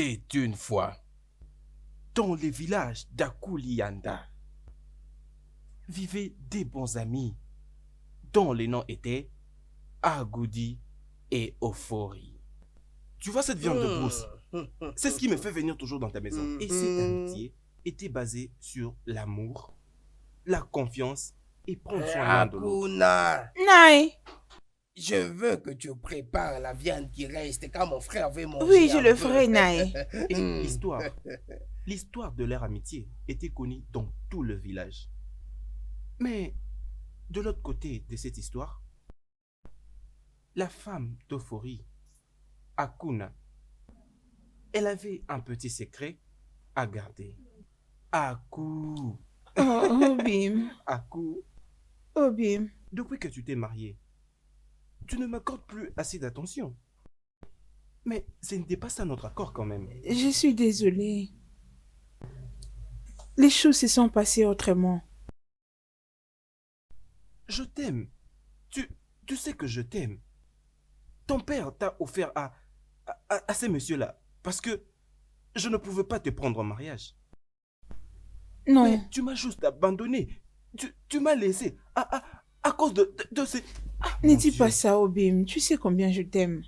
était une fois, dans le village d'Akulianda, vivaient des bons amis dont les noms étaient Agudi et Ofori. Tu vois cette viande de brousse? C'est ce qui me fait venir toujours dans ta maison. Et cette amitié était basée sur l'amour, la confiance et prendre soin l'un de l'autre. Akuna, Naï, je veux que tu prépares la viande qui reste quand mon frère veut manger. oui, je un le peu. ferai, Naï. Et l'histoire de leur amitié était connue dans tout le village. Mais de l'autre côté de cette histoire, la femme d'Ofori, Akuna, elle avait un petit secret à garder. Aku, Oh, Obim, Aku, Obim. depuis que tu t'es marié, tu ne m'accordes plus assez d'attention. Mais ce n'était pas ça notre accord quand même. Je suis désolée. Les choses se sont passées autrement. Je t'aime. Tu sais que je t'aime. Ton père t'a offert à ces messieurs-là parce que je ne pouvais pas te prendre en mariage. Non, Mais tu m'as juste abandonné. Tu m'as laissé à cause de ces... Ah, ne mon dis Dieu. pas ça, Obim. Tu sais combien je t'aime.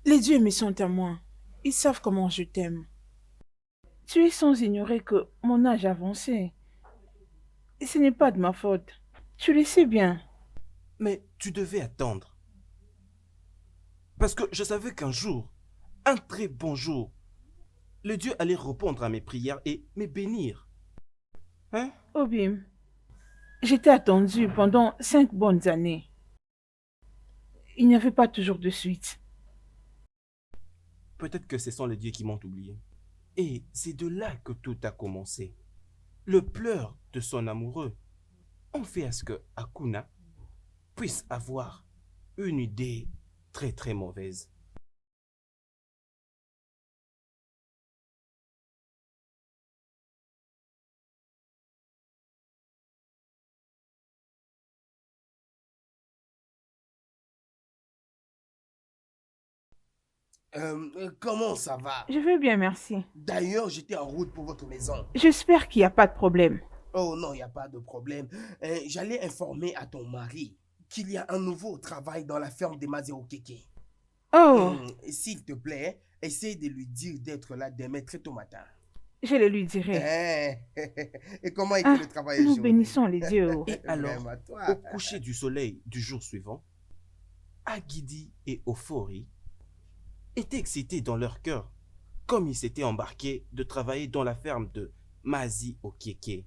Les dieux me sont à moi. Ils savent comment je t'aime. Tu es sans ignorer que mon âge a avancé. Et ce n'est pas de ma faute. Tu le sais bien. Mais tu devais attendre. Parce que je savais qu'un jour, un très bon jour, le Dieu allait répondre à mes prières et me bénir. Hein? Obim, je t'ai attendu pendant 5 bonnes années. Il n'y avait pas toujours de suite. Peut-être que ce sont les dieux qui m'ont oublié. Et c'est de là que tout a commencé. Le pleur de son amoureux ont fait à ce que Akuna puisse avoir une idée très très mauvaise. Comment ça va? Je vais bien, merci. D'ailleurs, j'étais en route pour votre maison. J'espère qu'il n'y a pas de problème. Oh non, il n'y a pas de problème. J'allais informer à ton mari qu'il y a un nouveau travail dans la ferme des Mazeo Keke. Oh, S'il te plaît, essaye de lui dire d'être là demain très tôt matin. je le lui dirai. Et comment était Ah, le travail nous aujourd'hui? bénissons les dieux. Et alors, Vraiment, toi. au coucher du soleil du jour suivant, Agidi et Ofori étaient excités dans leur cœur, comme ils s'étaient embarqués de travailler dans la ferme de Mazi Okieke.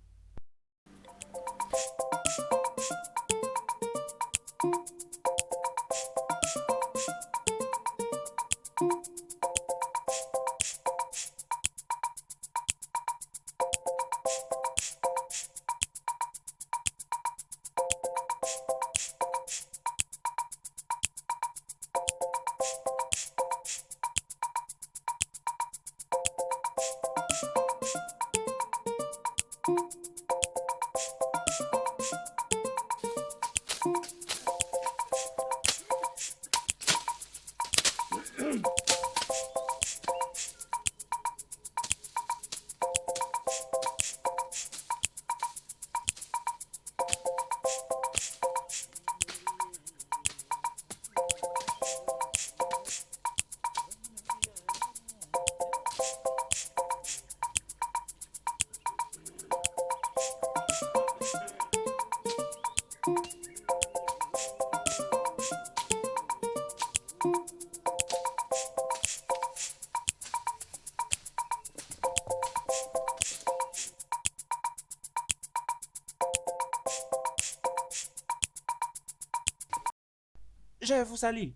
Je vous salue,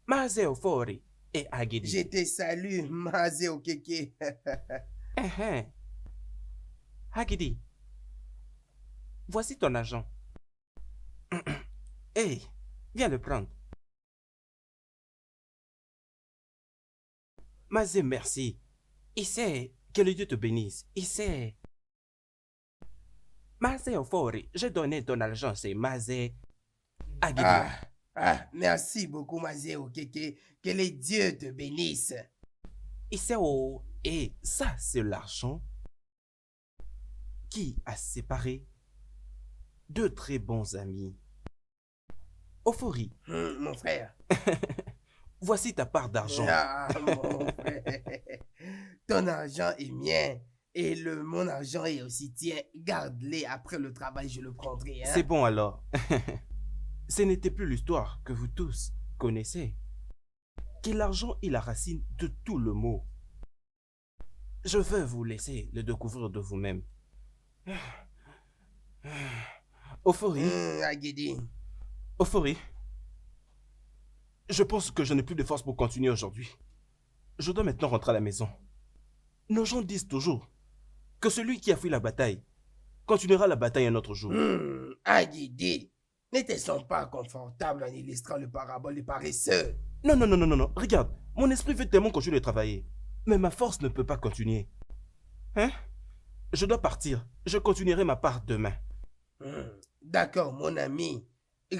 Mazi Ofori et Agidi. Je te salue, Mazeo Keke. Agidi, voici ton argent. Hey, viens le prendre. Mazé, merci. Il sait que le Dieu te bénisse. Il sait. Mazé Ofori, j'ai donné ton argent, c'est Mazé Agidi. Merci beaucoup, Mazeo Keke. Que les dieux te bénissent. Et ça, c'est l'argent qui a séparé deux très bons amis. Ofori, Mon frère. voici ta part d'argent. Ah, mon frère. Ton argent est mien. Et mon argent est aussi tien. Garde-les. Après le travail, je le prendrai. Hein? C'est bon alors. Ce n'était plus l'histoire que vous tous connaissez. Que l'argent est la racine de tout le mot. Je veux vous laisser le découvrir de vous-même. Ofori, Agidi. Ofori, je pense que je n'ai plus de force pour continuer aujourd'hui. Je dois maintenant rentrer à la maison. Nos gens disent toujours que celui qui a fui la bataille continuera la bataille un autre jour. Agidi. Ne te sens pas confortable en illustrant le parabole des paresseux. Non, non, non, non, non, non. Regarde, mon esprit veut tellement continuer de travailler. Mais ma force ne peut pas continuer. Hein? Je dois partir. Je continuerai ma part demain. D'accord, mon ami.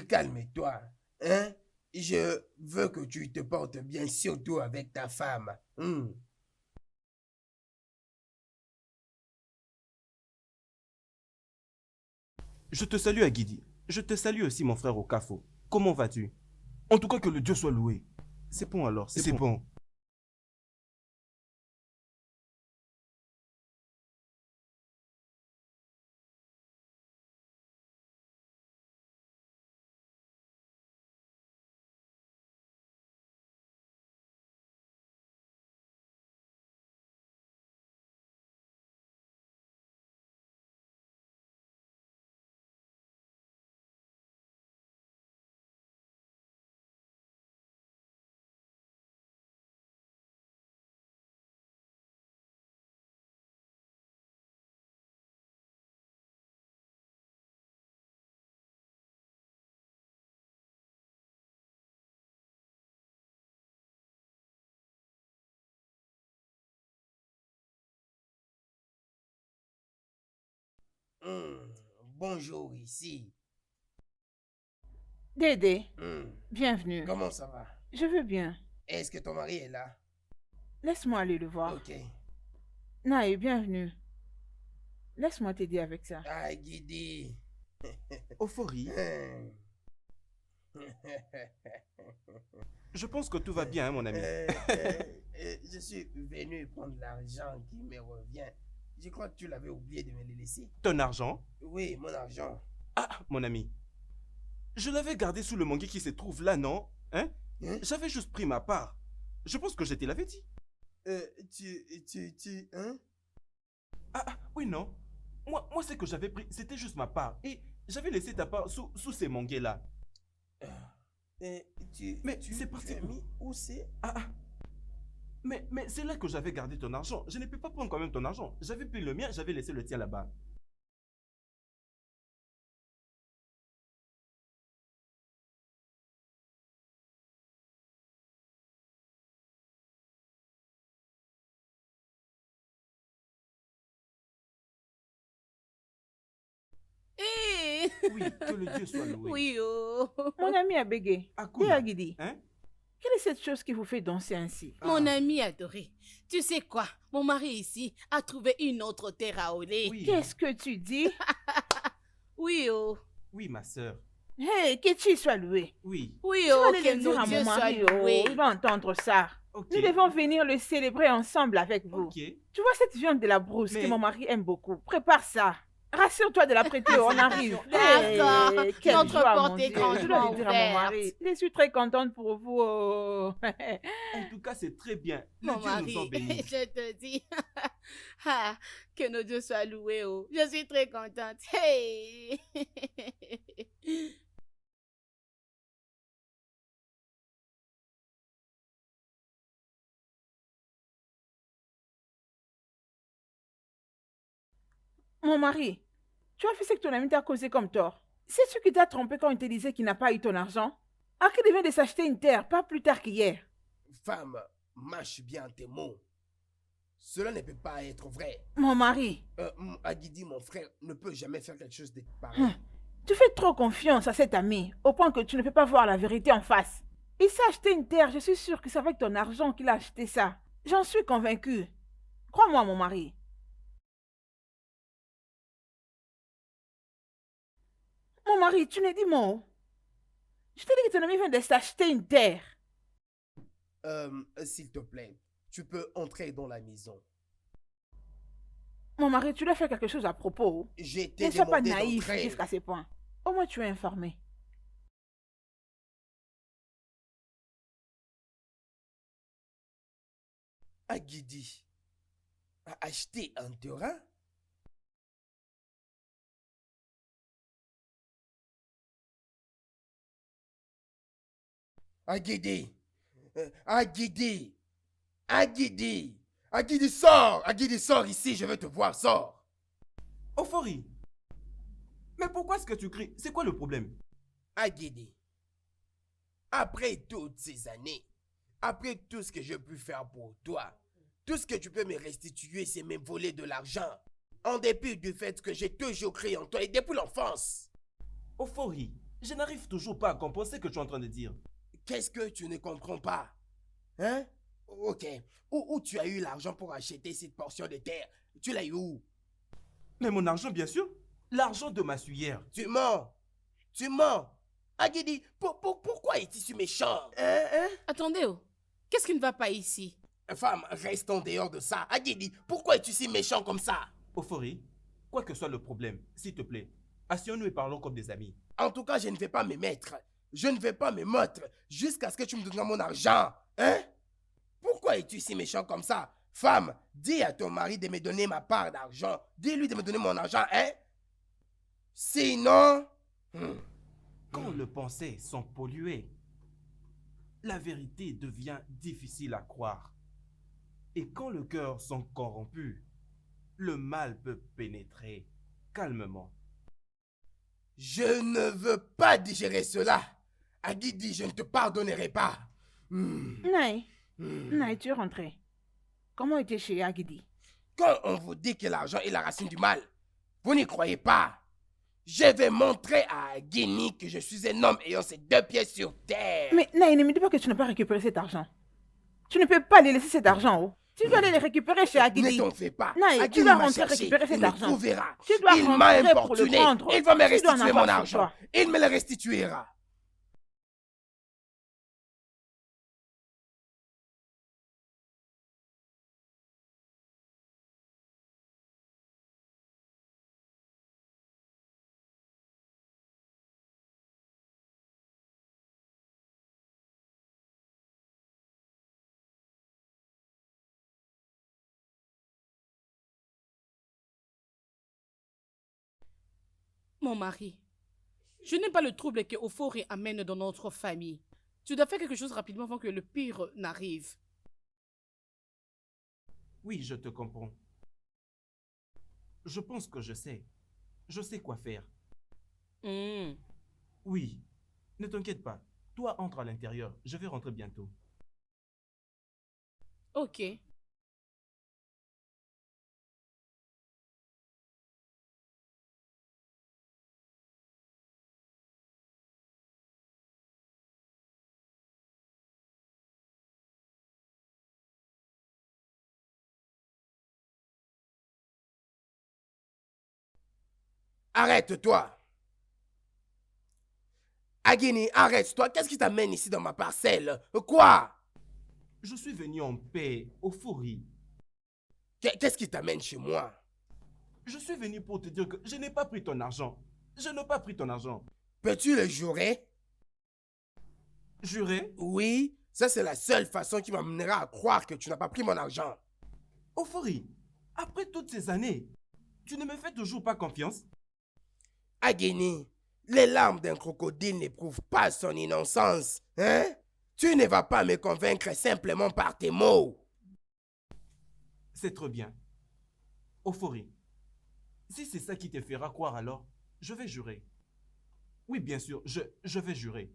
Calme-toi. Hein? Je veux que tu te portes bien, surtout avec ta femme. Je te salue, Agidi. Je te salue aussi, mon frère Okafo. Comment vas-tu? En tout cas, que le Dieu soit loué. C'est bon alors, c'est bon. Bonjour ici. Dédé, bienvenue. Comment ça va? Je veux bien. Est-ce que ton mari est là? Laisse-moi aller le voir. Ok. Naï, bienvenue. Laisse-moi t'aider avec ça. Agidi. Ofori, je pense que tout va bien, hein, mon ami. Je suis venu prendre l'argent qui me revient. Je crois que tu l'avais oublié de me le laisser. Ton argent? Oui, mon argent. Ah, mon ami. Je l'avais gardé sous le manguier qui se trouve là, non? Hein? J'avais juste pris ma part. Je pense que je te l'avais dit. Hein? Oui, non. Moi c'est que j'avais pris, c'était juste ma part. Et j'avais laissé ta part sous ces manguiers-là. Mais c'est parti tu as mis où c'est? Mais c'est là que j'avais gardé ton argent. Je ne peux pas prendre quand même ton argent. J'avais pris le mien, j'avais laissé le tien là-bas. Oui, que le Dieu soit loué. Oui, oh. Mon ami a bégayé. Akuna. Et Agidi, Hein? quelle est cette chose qui vous fait danser ainsi? Mon ami adoré, tu sais quoi? Mon mari ici a trouvé une autre terre à auler. Oui. Qu'est-ce que tu dis? Oui, oh. Oui, ma sœur. Hey, que tu sois loué. Oui. Oui, Tu vas oh, aller que le dire nos à dieux mon soient mari, loués. il va entendre ça. Ok. Nous devons venir le célébrer ensemble avec vous. Ok. Tu vois cette viande de la brousse Mais- que mon mari aime beaucoup. Prépare ça. Rassure-toi de la prêter, on arrive. D'accord. Hey, quelle Notre joie, porte mon est Dieu. Je dois grandement le dire à mon ouverte. mari. Je suis très contente pour vous. Oh. En tout cas, c'est très bien. Le Mon Dieu nous en mari, bénit. je te dis, que nos dieux soient loués, oh. Je suis très contente. Hey! Mon mari, tu as fait ce que ton ami t'a causé comme tort. C'est ce qui t'a trompé quand il te disait qu'il n'a pas eu ton argent. Akidi vient de s'acheter une terre, pas plus tard qu'hier. Femme, mâche bien tes mots. Cela ne peut pas être vrai. Mon mari, Agidi, mon frère, ne peut jamais faire quelque chose de pareil. tu fais trop confiance à cet ami, au point que tu ne peux pas voir la vérité en face. Il s'est acheté une terre, je suis sûre que c'est avec ton argent qu'il a acheté ça. J'en suis convaincue. Crois-moi, mon mari. Mon mari, tu n'as dit mot. Je t'ai dit que ton ami vient de s'acheter une terre. S'il te plaît, tu peux entrer dans la maison. Mon mari, tu dois faire quelque chose à propos. Je Ne t'ai sois pas demandé naïf d'entrer. jusqu'à ce point. Au moins, tu es informé. Agidi a acheté un terrain? Agidi! Agidi! Agidi! Agidi, sors! Agidi, sors ici, je veux te voir, sors! Euphorie! Mais pourquoi est-ce que tu cries? C'est quoi le problème? Agidi, après toutes ces années, après tout ce que j'ai pu faire pour toi, tout ce que tu peux me restituer, c'est me voler de l'argent. En dépit du fait que j'ai toujours cru en toi et depuis l'enfance. Euphorie, je n'arrive toujours pas à comprendre ce que tu es en train de dire. Qu'est-ce que tu ne comprends pas? Hein? Ok. Où tu as eu l'argent pour acheter cette portion de terre? Tu l'as eu où? Mais mon argent, bien sûr. L'argent de ma suyeère. Tu mens. Tu mens. Agidi, pourquoi es-tu si méchant? Hein? Attendez, oh. Qu'est-ce qui ne va pas ici? Femme, reste en dehors de ça. Agidi, pourquoi es-tu si méchant comme ça? Euphorie, quoi que soit le problème, s'il te plaît, asseyons-nous et parlons comme des amis. En tout cas, je ne vais pas me mettre. Je ne vais pas me mettre jusqu'à ce que tu me donnes mon argent. Hein? Pourquoi es-tu si méchant comme ça? Femme, dis à ton mari de me donner ma part d'argent. Dis-lui de me donner mon argent, hein? Sinon... Quand les pensées sont polluées, la vérité devient difficile à croire. Et quand le cœur sont corrompus, le mal peut pénétrer calmement. Je ne veux pas digérer cela. Agidi, je ne te pardonnerai pas. Naï, Naï, tu es rentré. Comment était chez Agidi? Quand on vous dit que l'argent est la racine du mal, vous n'y croyez pas. Je vais montrer à Guinée que je suis un homme ayant ses deux pieds sur terre. Mais Naï, ne me dis pas que tu n'as pas récupéré cet argent. Tu ne peux pas aller laisser cet argent, oh. Tu dois aller le récupérer chez Agidi. Ne t'en fais pas. Naï, tu Agidi dois m'a rentrer cherché. récupérer cet Il me argent. trouvera. Tu dois Il m'a rentrer pour le importuné. prendre. Il va me Tu dois en restituer avoir mon sur argent. toi. Il me le restituera. Mon mari, je n'aime pas le trouble que Euphorie amène dans notre famille. Tu dois faire quelque chose rapidement avant que le pire n'arrive. Oui, je te comprends. Je pense que je sais. Je sais quoi faire. Hmm. Oui, ne t'inquiète pas. Toi, entre à l'intérieur. Je vais rentrer bientôt. Ok. Arrête-toi. Agini, arrête-toi. Qu'est-ce qui t'amène ici dans ma parcelle? Quoi? Je suis venu en paix, Euphorie. Qu'est-ce qui t'amène chez moi? Je suis venu pour te dire que je n'ai pas pris ton argent. Je n'ai pas pris ton argent. Peux-tu le jurer? Juré? Oui, ça c'est la seule façon qui m'amènera à croire que tu n'as pas pris mon argent. Euphorie, après toutes ces années, tu ne me fais toujours pas confiance? Agini, les larmes d'un crocodile n'éprouvent pas son innocence. Hein? Tu ne vas pas me convaincre simplement par tes mots. C'est très bien. Euphorie, si c'est ça qui te fera croire alors, je vais jurer. Oui, bien sûr, je vais jurer.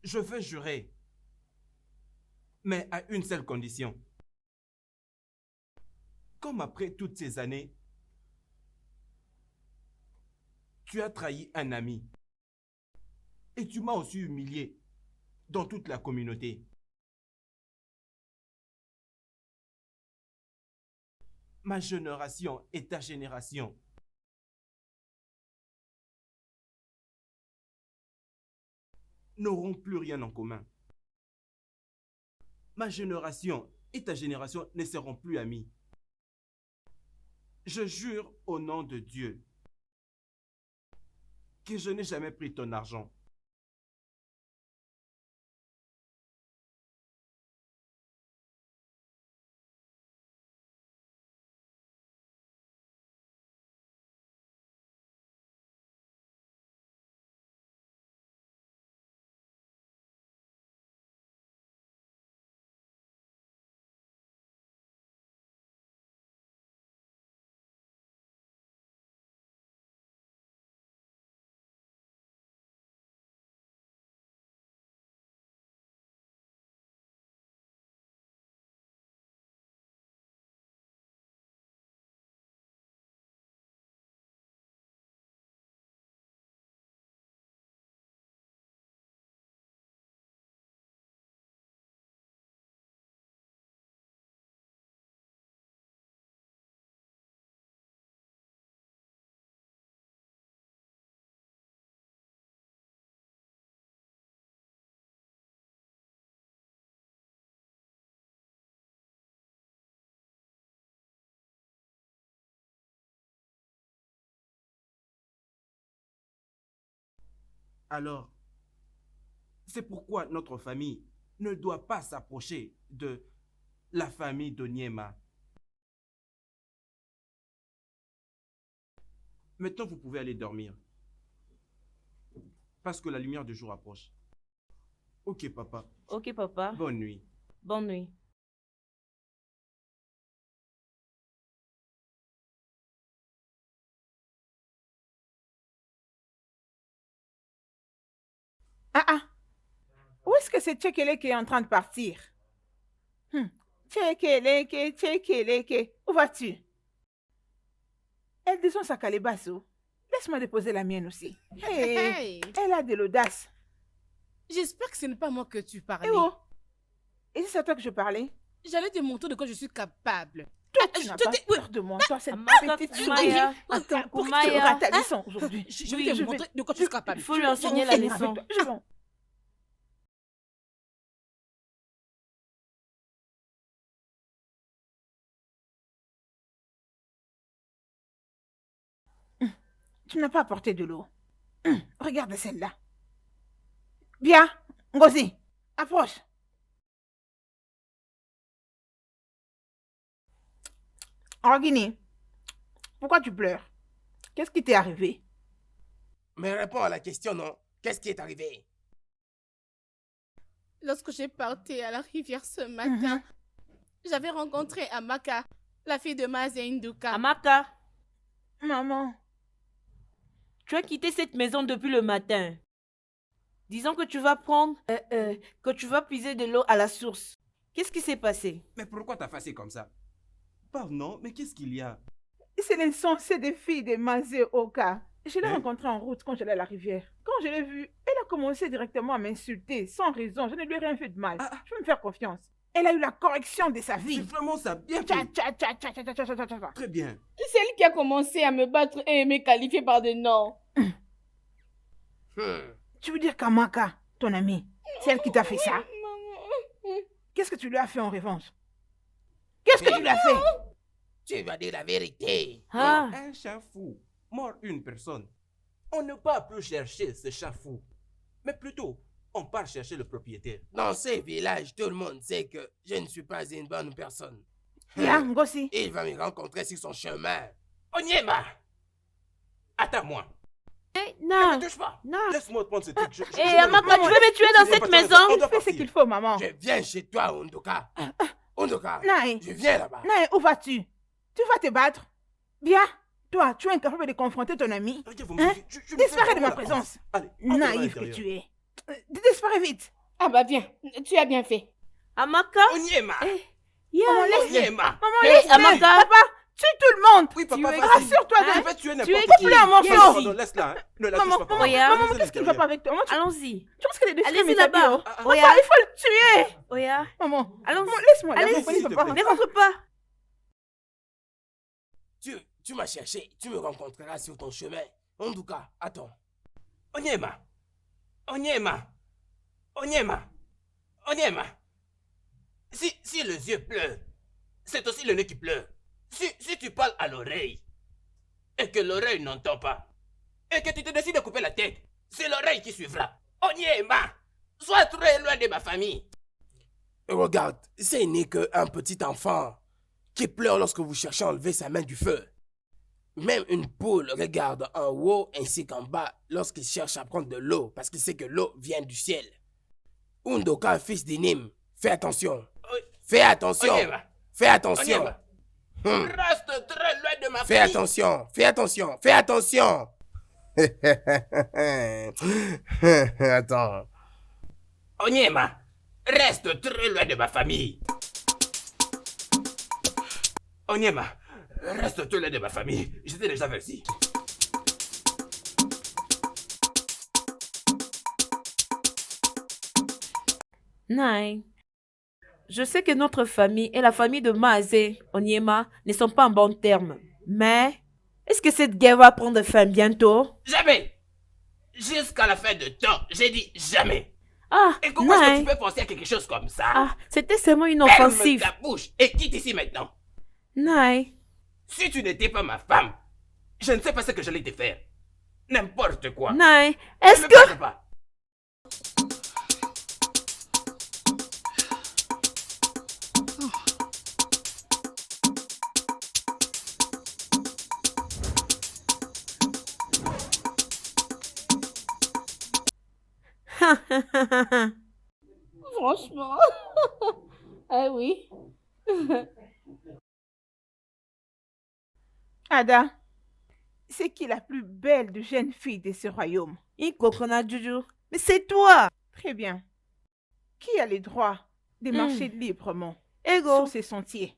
Je veux jurer. Mais à une seule condition. Comme après toutes ces années, tu as trahi un ami. Et tu m'as aussi humilié dans toute la communauté. Ma génération et ta génération n'auront plus rien en commun. Ma génération et ta génération ne seront plus amis. Je jure au nom de Dieu que je n'ai jamais pris ton argent. Alors, c'est pourquoi notre famille ne doit pas s'approcher de la famille d'Onyema. Maintenant, vous pouvez aller dormir. Parce que la lumière du jour approche. Ok, papa. Ok, papa. Bonne nuit. Bonne nuit. Ah ah, où est-ce que c'est Tchekeleke qui est en train de partir? Tchekeleke, Tchekeleke, où vas-tu? Elle descend sa calebasse. Laisse-moi déposer la mienne aussi. Hey, Hey. elle a de l'audace. J'espère que ce n'est pas moi que tu parlais. Eh oh, et c'est à toi que je parlais? J'allais te montrer de quoi je suis capable. Toi, tu je n'as te pas dis- peur de moi, toi, cette Amaka petite Kumaya. souris. Attends, pour que tu Kumaya. auras ta leçon aujourd'hui. Je Oui, vais te je montrer de quoi je suis capable. Il faut lui enseigner la Avec leçon. toi, je vais. Tu n'as pas apporté de l'eau. Regarde celle-là. Bien, Ngozi, approche. Rogini, pourquoi tu pleures? Qu'est-ce qui t'est arrivé? Mais réponds à la question, non? Qu'est-ce qui est arrivé? Lorsque j'ai parti à la rivière ce matin, j'avais rencontré Amaka, la fille de Mazenduka. Amaka, Maman, tu as quitté cette maison depuis le matin. Disons que tu vas prendre, que tu vas puiser de l'eau à la source. Qu'est-ce qui s'est passé? Mais pourquoi t'as fait comme ça? Pardon, mais qu'est-ce qu'il y a? c'est l'insensé des filles de Mazé Oka. Je l'ai Hein? rencontrée en route quand j'allais à la rivière. Quand je l'ai vue, elle a commencé directement à m'insulter, sans raison. Je ne lui ai rien fait de mal. Je peux me faire confiance. Elle a eu la correction de sa C'est vie. vraiment ça, bien Tcha, fait. tcha, tcha, tcha, tcha, tcha, tcha, tcha, tcha. Très bien. C'est elle qui a commencé à me battre et me qualifier par des noms. Tu veux dire qu'Amaka, ton amie, c'est elle qui t'a fait ça? Qu'est-ce que tu lui as fait en revanche? Qu'est-ce que tu lui as fait? Tu vas dire la vérité. Ah, Un chat fou, mort une personne. On ne va plus chercher ce chat fou. Mais plutôt, on part chercher le propriétaire. Dans ces villages, tout le monde sait que je ne suis pas une bonne personne. Bien, Ngozi. Il va me rencontrer sur son chemin. Onyema! Attends-moi. non, Ne touche pas. non. Laisse-moi prendre ce truc. Hé, Amaka, tu veux me tuer dans cette maison? Fais ce qu'il faut, maman. Je viens chez toi, Ondoka. Ondoka, Naï, je viens là-bas. Naï, où vas-tu? Tu vas te battre? Bien. Toi, tu es incapable de confronter ton ami. Regarde, vous me Hein? dites, je me fais Disparais de vraiment ma la présence. place. Allez, entrez à Naïf que l'intérieur. tu es. Disparais vite. Ah bah viens, tu as bien fait. Amaka? Onyema. Yeah. Maman, laisse. Onyema. Maman, Hey, laisse. Amaka. Papa, tue tout le monde. Oui, Tu papa, es- vas-y. Rassure-toi Hein? Je vais tuer Tu es n'importe qui. Coupe-le en morceaux. Pardon, laisse-la. Hein. Ne la touche Maman, pas, papa. maman, Oya. maman, Laisse-la qu'est-ce qui ne va l'intérieur. pas avec toi? Maman, Allons-y. tu penses qu'elle est déchirée, Allez-y mes habits, là-bas. hein? Oya. Papa, il faut le tuer. Oya. Maman, Allons-y. maman, laisse-moi. Allez-y, Allez, s'il te papa. plaît. Ne rentre pas. Tu m'as cherché, tu me rencontreras sur ton chemin. En tout cas, attends. Onyema. Onyema. Onyema. Onyema. Si les yeux pleurent, c'est aussi le nez qui pleure. Si tu parles à l'oreille, et que l'oreille n'entend pas, et que tu te décides de couper la tête, c'est l'oreille qui suivra. Onyema. Sois très loin de ma famille. Regarde, c'est né qu'un petit enfant qui pleure lorsque vous cherchez à enlever sa main du feu. Même une poule regarde en haut ainsi qu'en bas lorsqu'il cherche à prendre de l'eau parce qu'il sait que l'eau vient du ciel. Undoka, fils d'Inim, fais attention. Fais attention. Onyema. Fais attention. Onyema. Hmm. Reste très loin de ma Fais famille. attention. Fais attention. Fais attention. Attends. Onyema. Reste très loin de ma famille. Onyema. Reste très loin de ma famille. J'étais déjà averti. Nai. Je sais que notre famille et la famille de Maazé, Onyema, ne sont pas en bons termes. Mais, est-ce que cette guerre va prendre fin bientôt? Jamais. Jusqu'à la fin de temps. J'ai dit jamais. Ah, Et comment est-ce que Nai. tu peux penser à quelque chose comme ça? Ah, c'était seulement une Ferme offensive. ta bouche et quitte ici maintenant. Nai. Si tu n'étais pas ma femme, je ne sais pas ce que j'allais te faire. N'importe quoi. Nai, Ne est-ce me que... parle pas. Franchement. Ah oui. Ada, c'est qui la plus belle de jeunes filles de ce royaume? Ikokona Juju. Mais c'est toi. Très bien. Qui a le droit de marcher librement Ego. sur ces sentiers?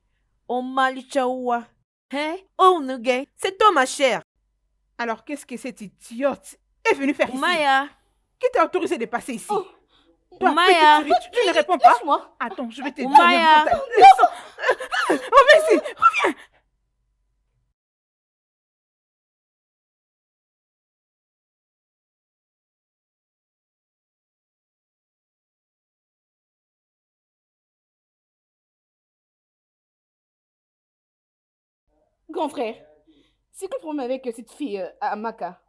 Omalichawa. Hein? Oh, Nuge. C'est toi, ma chère. Alors qu'est-ce que cette idiote est venue faire ici? Maya. Qui t'a autorisé de passer ici? Oh. Toi, Maya. petite souris, tu ne réponds pas? Laisse-moi. Attends, je vais te Maya. donner un brutal. Laisse- Reviens ici, reviens. Grand frère, c'est quoi le problème avec cette fille, Amaka?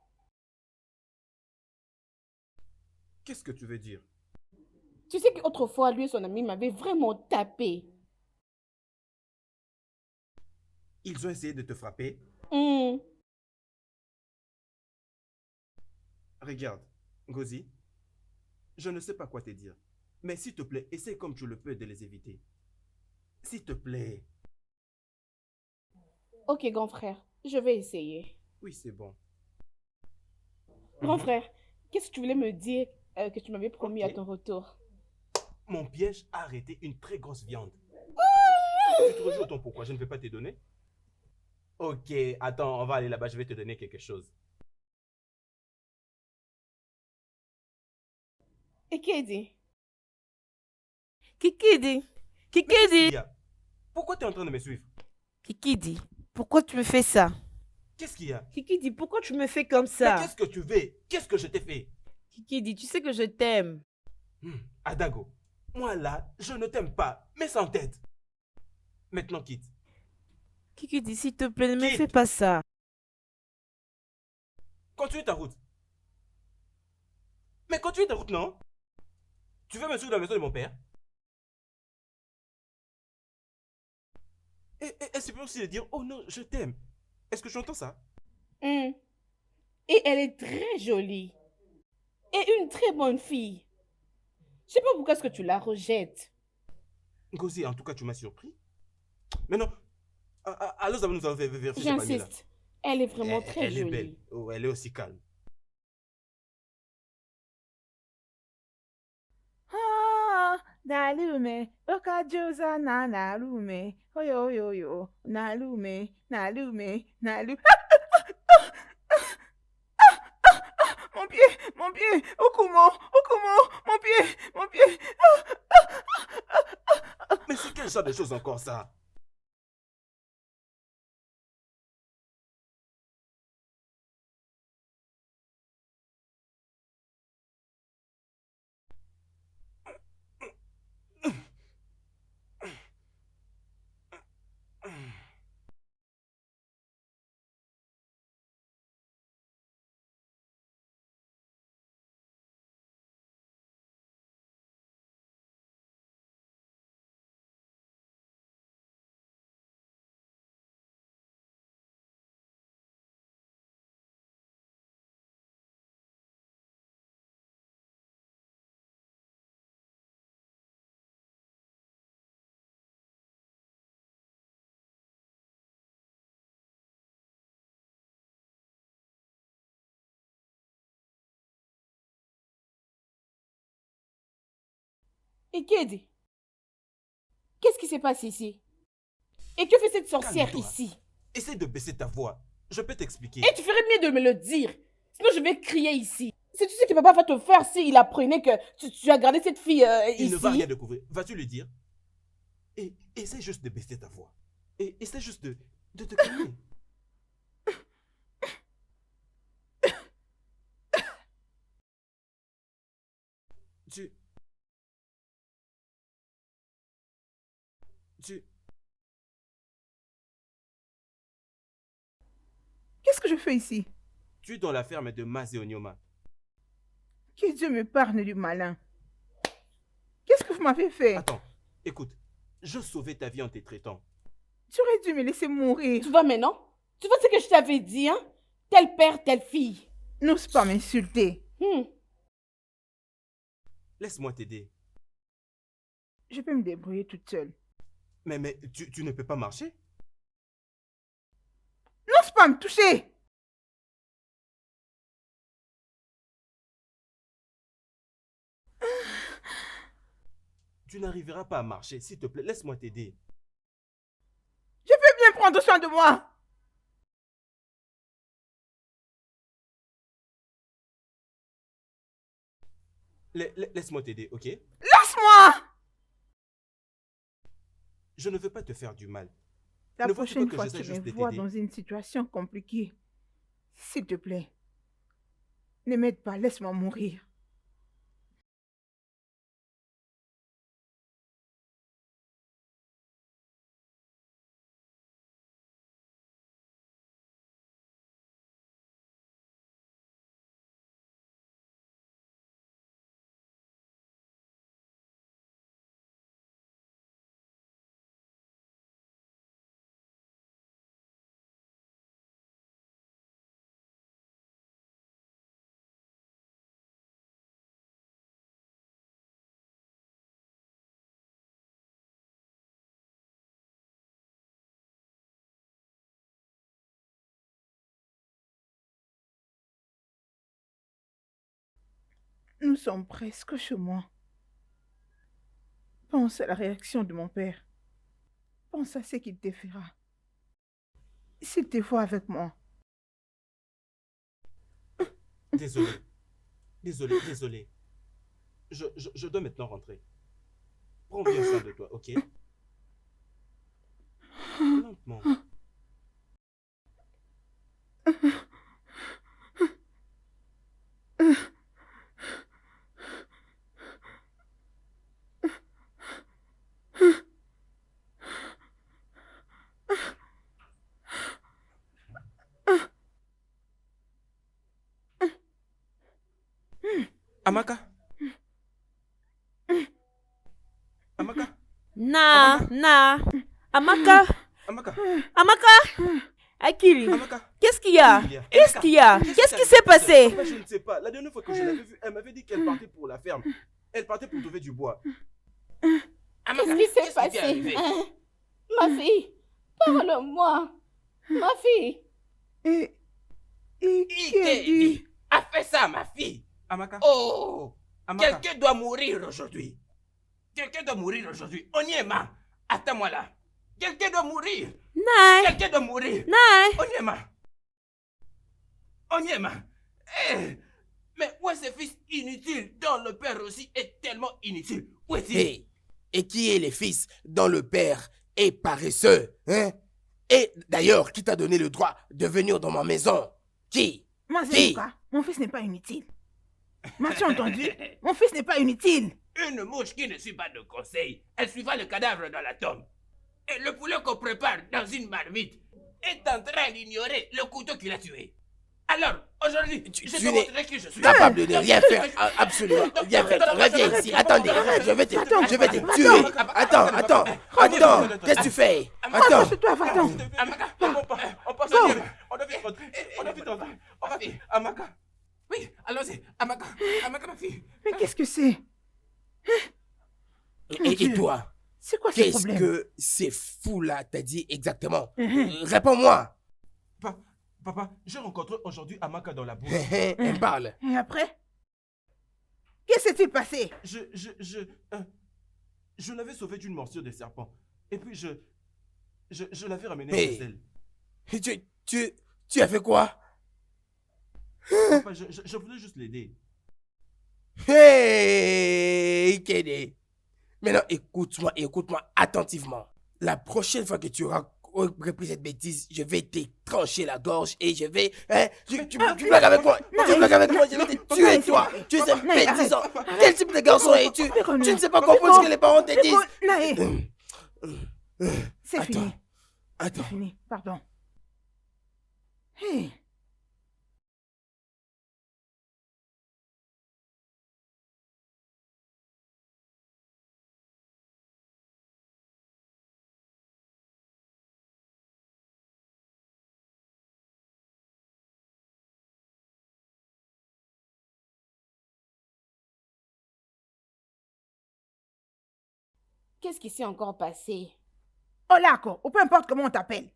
Qu'est-ce que tu veux dire? Tu sais qu'autrefois, lui et son ami m'avaient vraiment tapé. Ils ont essayé de te frapper. Hmm. Regarde, Ngozi, je ne sais pas quoi te dire. Mais s'il te plaît, essaie comme tu le peux de les éviter. S'il te plaît. Ok, grand frère, je vais essayer. Oui, c'est bon. Grand frère, qu'est-ce que tu voulais me dire que tu m'avais promis Ok. à ton retour? Mon piège a arrêté une très grosse viande. Tu te rejoues autant pourquoi je ne vais pas te donner? Ok, attends, on va aller là-bas, je vais te donner quelque chose. Et qui dit? Kikidi. Mais qu'est-ce qu'il Kikidi. y a? Pourquoi tu es en train de me suivre? Kikidi. Pourquoi tu me fais ça? Qu'est-ce qu'il y a? Kikidi, pourquoi tu me fais comme Mais ça? qu'est-ce que tu veux? Qu'est-ce que je t'ai fait? Kikidi, tu sais que je t'aime. Adago, moi là, je ne t'aime pas, mais sans tête. Maintenant quitte. Kikidi, s'il te plaît, ne me Quitte. fais pas ça. Continue ta route. Mais continue ta route, non? Tu veux me suivre dans la maison de mon père? Et c'est pour aussi de dire, oh non, je t'aime. Est-ce que tu entends ça? Hmm. Et elle est très jolie. Et une très bonne fille. Je sais pas pourquoi est-ce que tu la rejettes. Ngozi, en tout cas, tu m'as surpris. Mais non. Allons, nous allons vérifier cette famille-là. J'insiste. Elle est vraiment très Elle est jolie. belle. Oh, elle est aussi calme. Nalume, okajosa na nalume, oyo yo yo, nalume, nalume, nalume. Mon pied, Okumo, mon pied, mon pied. Mais c'est quel genre de choses encore ça? Et Kedi, qu'est-ce qui se passe ici? Et que fait cette sorcière Calme-toi. ici? Essaye de baisser ta voix. Je peux t'expliquer. Et tu ferais mieux de me le dire. Sinon, je vais crier ici. Si tu sais que papa va te faire s'il apprenait que tu as gardé cette fille Il ici. ne va rien découvrir. Vas-tu lui dire? Et essaie juste de baisser ta voix. Et essaie juste de te calmer. Tu... Qu'est-ce que je fais ici? Tu es dans la ferme de Mazé Onyoma. Que Dieu me parle du malin. Qu'est-ce que vous m'avez fait? Attends, écoute. Je sauvais ta vie en te traitant. Tu aurais dû me laisser mourir. Tu vois maintenant? Tu vois ce que je t'avais dit, hein? Tel père, telle fille. N'ose pas m'insulter. Laisse-moi t'aider. Je peux me débrouiller toute seule. Mais tu ne peux pas marcher? N'ose pas me toucher. Tu n'arriveras pas à marcher. S'il te plaît, laisse-moi t'aider. Je peux bien prendre soin de moi. Laisse-moi t'aider, ok? Laisse-moi. Je ne veux pas te faire du mal. La Ne vois-tu pas prochaine que fois j'essaie que tu juste me de vois t'aider? dans une situation compliquée, s'il te plaît, ne m'aide pas, laisse-moi mourir. Nous sommes presque chez moi. Pense à la réaction de mon père. Pense à ce qu'il te fera. S'il te voit avec moi. Désolé. Désolé. Je dois maintenant rentrer. Prends bien soin de toi, ok? Lentement. Amaka? Amaka? Amaka, Amaka? Akili, Amaka? qu'est-ce qu'il y a? Qu'est-ce qu'il y a? Qu'est-ce qui s'est passé? Je ne sais pas. La dernière fois que je l'avais vue, elle m'avait dit qu'elle partait pour la ferme. Elle partait pour trouver du bois. Qu'est-ce qui s'est passé? Ma fille, parle-moi. Ma fille. Et Ikedi a fait ça, ma fille. Amaka? Oh, Amaka? quelqu'un doit mourir aujourd'hui. Quelqu'un doit mourir aujourd'hui. Onyema, attends-moi là. Quelqu'un doit mourir. Nai, Quelqu'un doit mourir. Nai. Onyema. Onyema. Eh, mais où est ce fils inutile dont le père aussi est tellement inutile? Où est-il? Hey, et qui est le fils dont le père est paresseux, hein? Et d'ailleurs, qui t'a donné le droit de venir dans ma maison? Qui? Moi, Qui? mon fils n'est pas inutile. M'as-tu entendu? Mon fils n'est pas inutile. Une mouche qui ne suit pas de conseils, elle suivra le cadavre dans la tombe. Et le poulet qu'on prépare dans une marmite est en train d'ignorer le couteau qui l'a tué. Alors, aujourd'hui, je te montrerai qui je suis. Capable de rien faire, absolument rien faire. Reviens ici, attendez, je vais te tuer. Attends, qu'est-ce que tu fais? Attends. Toi, va-t'en. Amaka, on passe au lieu. On doit vite rentrer. On va vite. Amaka. Oui, allons-y. Amaka, ma fille. Mais qu'est-ce que c'est? Et toi? C'est quoi ce Qu'est-ce problème? que ces fous-là t'a dit exactement? Réponds-moi. Papa, j'ai rencontré aujourd'hui Amaka dans la bourse. Elle parle. Et après? Qu'est-ce qui s'est passé? Je l'avais sauvé d'une morsure de serpent. Et puis je l'avais ramené Hey. chez elle. Tu as fait quoi? Papa, je voulais juste l'aider. Hey, Kédé. Maintenant, écoute-moi attentivement. La prochaine fois que tu auras repris cette bêtise, je vais te trancher la gorge et je vais... Hein, tu blagues avec moi. Tu blagues avec moi, je vais te tuer, toi. Tu es un bêtisant. Quel type de garçon es-tu? Tu ne sais pas comprendre ce que les parents te disent. C'est fini. Attends. C'est fini, pardon. Hey. Qu'est-ce qui s'est encore passé? Olako, ou peu importe comment on t'appelle.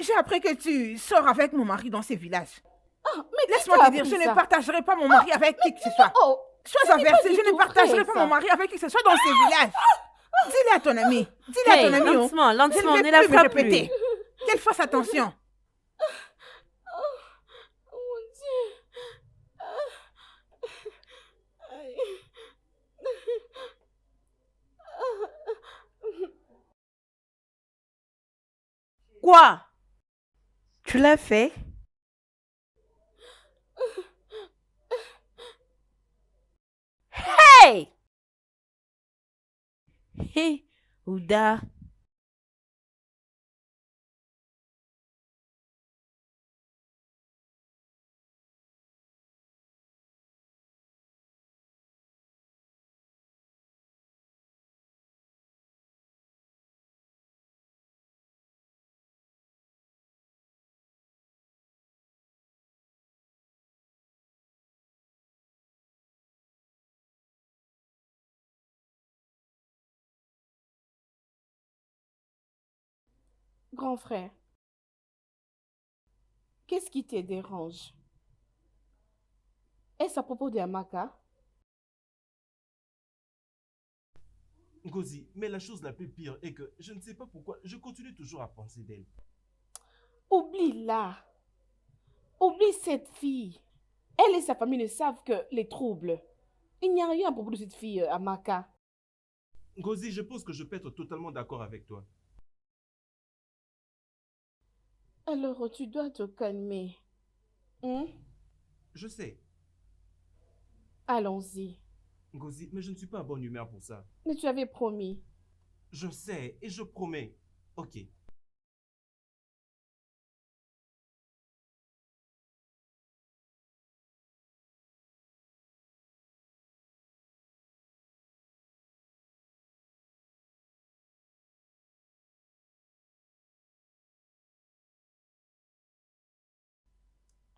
J'ai appris que tu sors avec mon mari dans ces villages. Ah, mais Laisse-moi te dire, je ne partagerai pas mon mari avec qui que ce soit. Oh, Sois averti, du je ne tout partagerai vrai, pas ça. mon mari avec qui que ce soit dans ces villages. Dis-le à ton ami. Dis-le à Hey, ton ami. oh. lentement, Je lentement, ne ne vais la plus me frappe répéter. plus. Qu'elle fasse attention. Oh mon Dieu. Aïe. Quoi? Tu l'as fait? Hey! Hey, Ouda. Grand frère, qu'est-ce qui te dérange? Est-ce à propos de Amaka? Ngozi, mais la chose la plus pire est que je ne sais pas pourquoi je continue toujours à penser d'elle. Oublie-la. Oublie cette fille. Elle et sa famille ne savent que les troubles. Il n'y a rien à propos de cette fille, Amaka. Ngozi, je pense que je peux être totalement d'accord avec toi. Alors, tu dois te calmer. Hein? Je sais, Allons-y. Ngozi, mais je ne suis pas en bonne humeur pour ça. Mais tu avais promis. Je sais et je promets. Ok.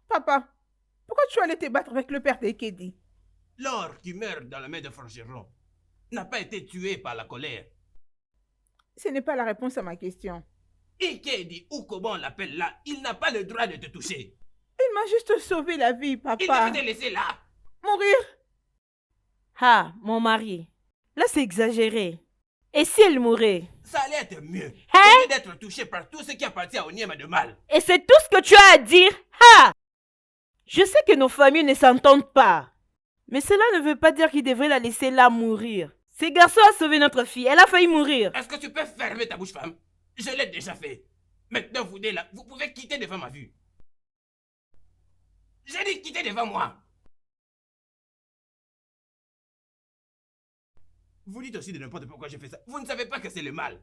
Papa, pourquoi tu allais te battre avec le père d'Ekedi? L'or qui meurt dans la main de Frangeron n'a pas été tué par la colère. Ce n'est pas la réponse à ma question. Ikedi, ou comment on l'appelle là, il n'a pas le droit de te toucher. Il m'a juste sauvé la vie, Il papa. devait te laisser là. Mourir? Ah, mon mari, Là, c'est exagéré. Et si elle mourait? Ça allait être mieux. Hein? Au lieu d'être touché par tout ce qui appartient à Onyema de mal. Et c'est tout ce que tu as à dire? Ha! Je sais que nos familles ne s'entendent pas. Mais cela ne veut pas dire qu'il devrait la laisser là mourir. Ce garçon a sauvé notre fille. Elle a failli mourir. Est-ce que tu peux fermer ta bouche, femme? Je l'ai déjà fait. Maintenant, vous deux là, vous pouvez quitter devant ma vue. J'ai dit quitter devant moi. Vous dites aussi de n'importe pourquoi j'ai fait ça. Vous ne savez pas que c'est le mal.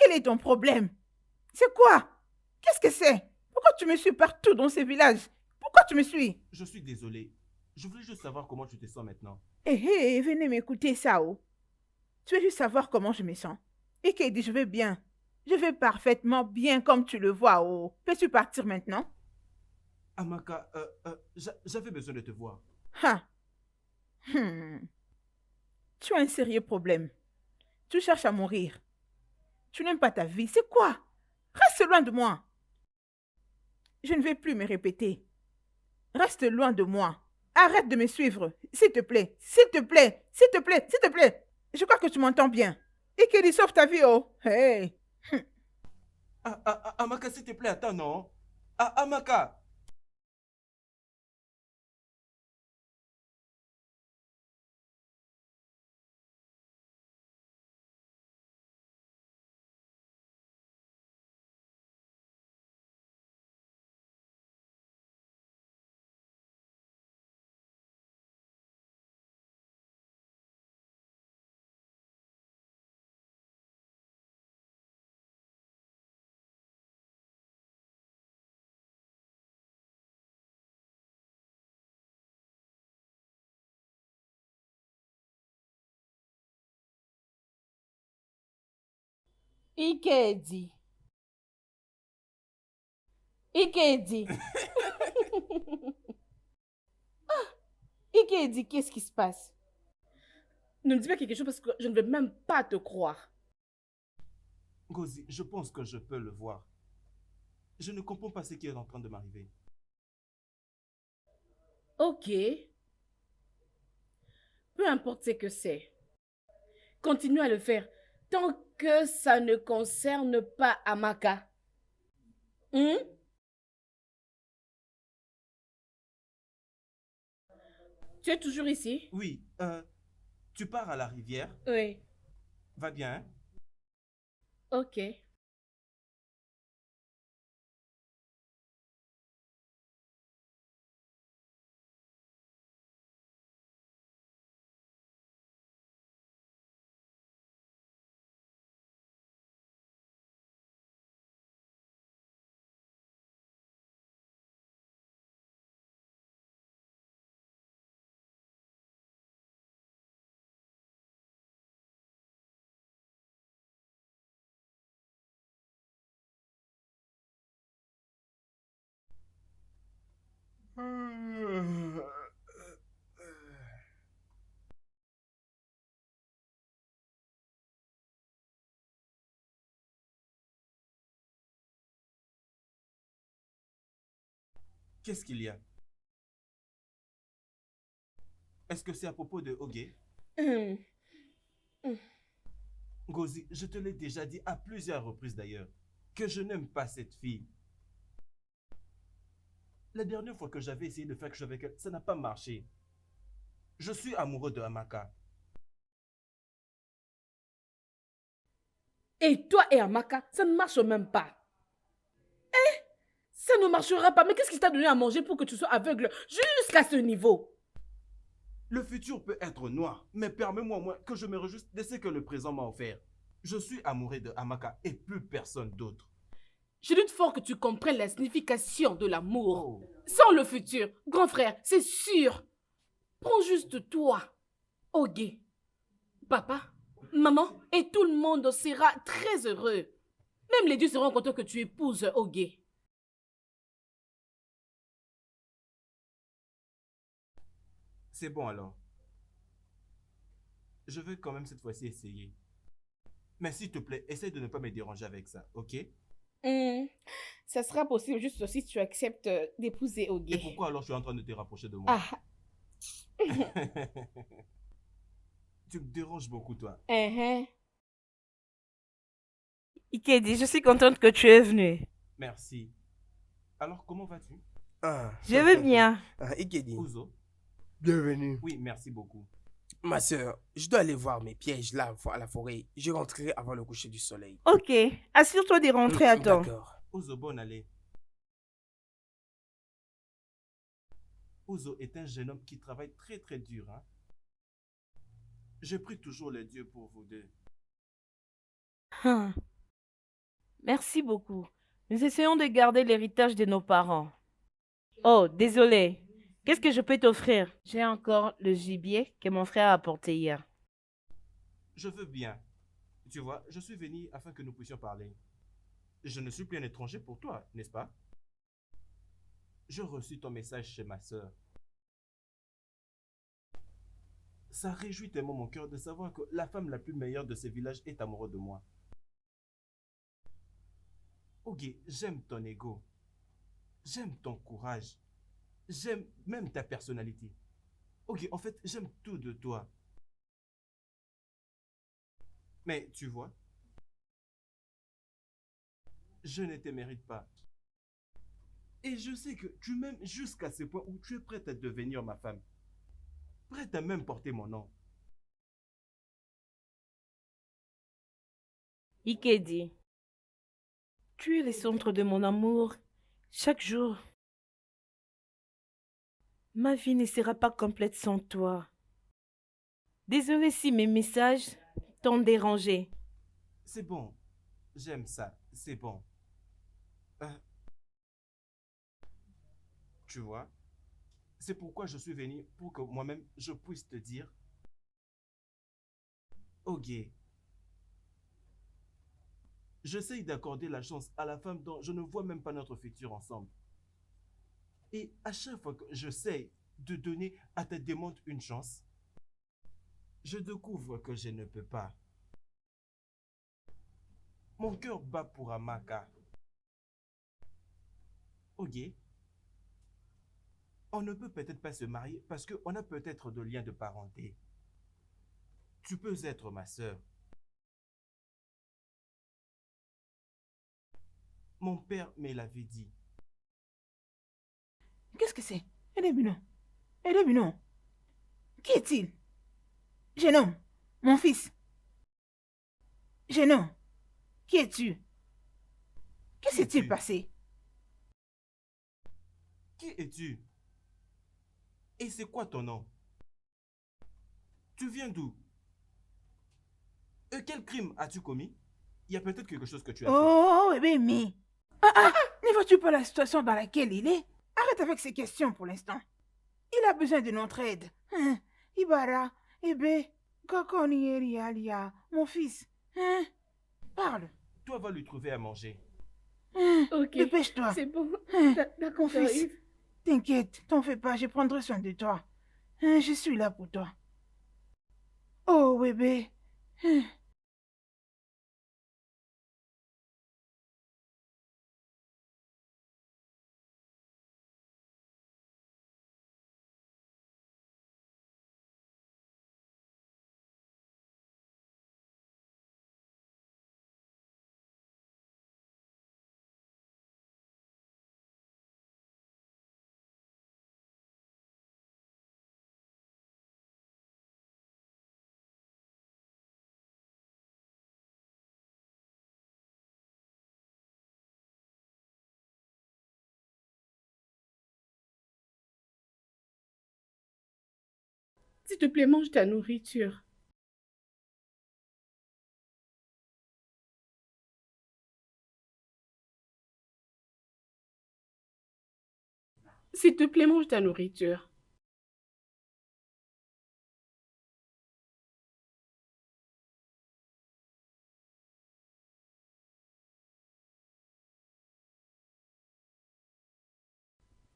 Quel est ton problème? C'est quoi? Qu'est-ce que c'est? Pourquoi tu me suis partout dans ces villages? Pourquoi tu me suis? Je suis désolé. Je voulais juste savoir comment tu te sens maintenant. Venez m'écouter, Sao. Tu veux juste savoir comment je me sens. Et dit, je vais bien. Je vais parfaitement bien comme tu le vois, oh. Peux-tu partir maintenant? Amaka, j'avais besoin de te voir. Ha. Tu as un sérieux problème. Tu cherches à mourir. Tu n'aimes pas ta vie. C'est quoi? Reste loin de moi. Je ne vais plus me répéter. Reste loin de moi. Arrête de me suivre. S'il te plaît. S'il te plaît. S'il te plaît. S'il te plaît. Je crois que tu m'entends bien. Et qu'il sauve ta vie, oh. Hey. Amaka, s'il te plaît, attends, non? Amaka! Ikedi. Ikedi. Ikedi, qu'est-ce qui se passe? Ne me dis pas quelque chose parce que je ne vais même pas te croire. Gozi, je pense que je peux le voir. Je ne comprends pas ce qui est en train de m'arriver. Ok. Peu importe ce que c'est. Continue à le faire tant que ça ne concerne pas Amaka. Tu es toujours ici? Oui, tu pars à la rivière. Oui. Va bien, hein? Ok. Qu'est-ce qu'il y a? Est-ce que c'est à propos de Oge? Gozi, je te l'ai déjà dit à plusieurs reprises d'ailleurs, que je n'aime pas cette fille. La dernière fois que j'avais essayé de faire quelque chose avec elle, ça n'a pas marché. Je suis amoureux de Amaka. Et toi et Amaka, ça ne marche même pas. Ça ne marchera pas. Mais qu'est-ce qui t'a donné à manger pour que tu sois aveugle jusqu'à ce niveau? Le futur peut être noir, mais permets-moi au moins que je me réjouisse de ce que le présent m'a offert. Je suis amoureux de Amaka et plus personne d'autre. Je doute fort que tu comprennes la signification de l'amour. Oh. Sans le futur, grand frère, c'est sûr. Prends juste toi, Oge, Papa, maman et tout le monde sera très heureux. Même les dieux seront contents que tu épouses Ogué. C'est bon alors. Je vais quand même cette fois-ci essayer. Mais s'il te plaît, essaye de ne pas me déranger avec ça, ok? Ça sera possible juste si tu acceptes d'épouser Et Ogué. pourquoi alors tu es en train de te rapprocher de moi? Ah, Tu me déranges beaucoup, toi. Ikedi, je suis contente que tu es venu. Merci. Alors, comment vas-tu? Ah. Je vais bien. Ikedi, Ouzo? bienvenue. Oui, merci beaucoup. Ma soeur, je dois aller voir mes pièges là à la forêt. Je rentrerai avant le coucher du soleil. Ok, assure-toi d'y rentrer à temps. D'accord. Ouzo, bonne allée. Ouzo est un jeune homme qui travaille très très dur, hein? Je prie toujours les dieux pour vous deux. Hum. Merci beaucoup. Nous essayons de garder l'héritage de nos parents. Oh, désolé. Qu'est-ce que je peux t'offrir? J'ai encore le gibier que mon frère a apporté hier. Je veux bien. Tu vois, je suis venu afin que nous puissions parler. Je ne suis plus un étranger pour toi, n'est-ce pas? Je reçus ton message chez ma sœur. Ça réjouit tellement mon cœur de savoir que la femme la plus meilleure de ce village est amoureuse de moi. Ok, j'aime ton ego. J'aime ton courage. J'aime même ta personnalité. Ok, en fait, j'aime tout de toi. Mais tu vois, je ne te mérite pas. Et je sais que tu m'aimes jusqu'à ce point où tu es prête à devenir ma femme. Prête à même porter mon nom. Ikedi, tu es le centre de mon amour. Chaque jour, ma vie ne sera pas complète sans toi. Désolée si mes messages t'ont dérangé. C'est bon. J'aime ça. C'est bon. Euh, tu vois, c'est pourquoi je suis venu pour que moi-même je puisse te dire, ok, j'essaye d'accorder la chance à la femme dont je ne vois même pas notre futur ensemble. Et à chaque fois que j'essaie de donner à ta demande une chance, je découvre que je ne peux pas. Mon cœur bat pour Amaka. Ok, on ne peut peut-être pas se marier parce qu'on a peut-être de liens de parenté. Tu peux être ma sœur. Mon père me l'avait dit. Qu'est-ce que c'est? Elle est Binon. Elle est Binon. Qui est-il? Jeune homme, mon fils. Jeune homme, qui es-tu? Que Qui s'est-il es-tu? passé? Qui es-tu? Et c'est quoi ton nom? Tu viens d'où? Quel crime as-tu commis? Il y a peut-être quelque chose que tu as fait. Oh, bébé, mais... ne vois-tu pas la situation dans laquelle il est? Arrête avec ces questions pour l'instant. Il a besoin de notre aide. Ibara, Ebe, Kokoni Alia, mon fils. Parle. Toi, va lui trouver à manger. ok. Dépêche-toi. C'est bon. D'accord, Mon fils, j'arrive. t'inquiète, t'en fais pas, je prendrai soin de toi. Je suis là pour toi. Oh, bébé. S'il te plaît, mange ta nourriture. S'il te plaît, mange ta nourriture.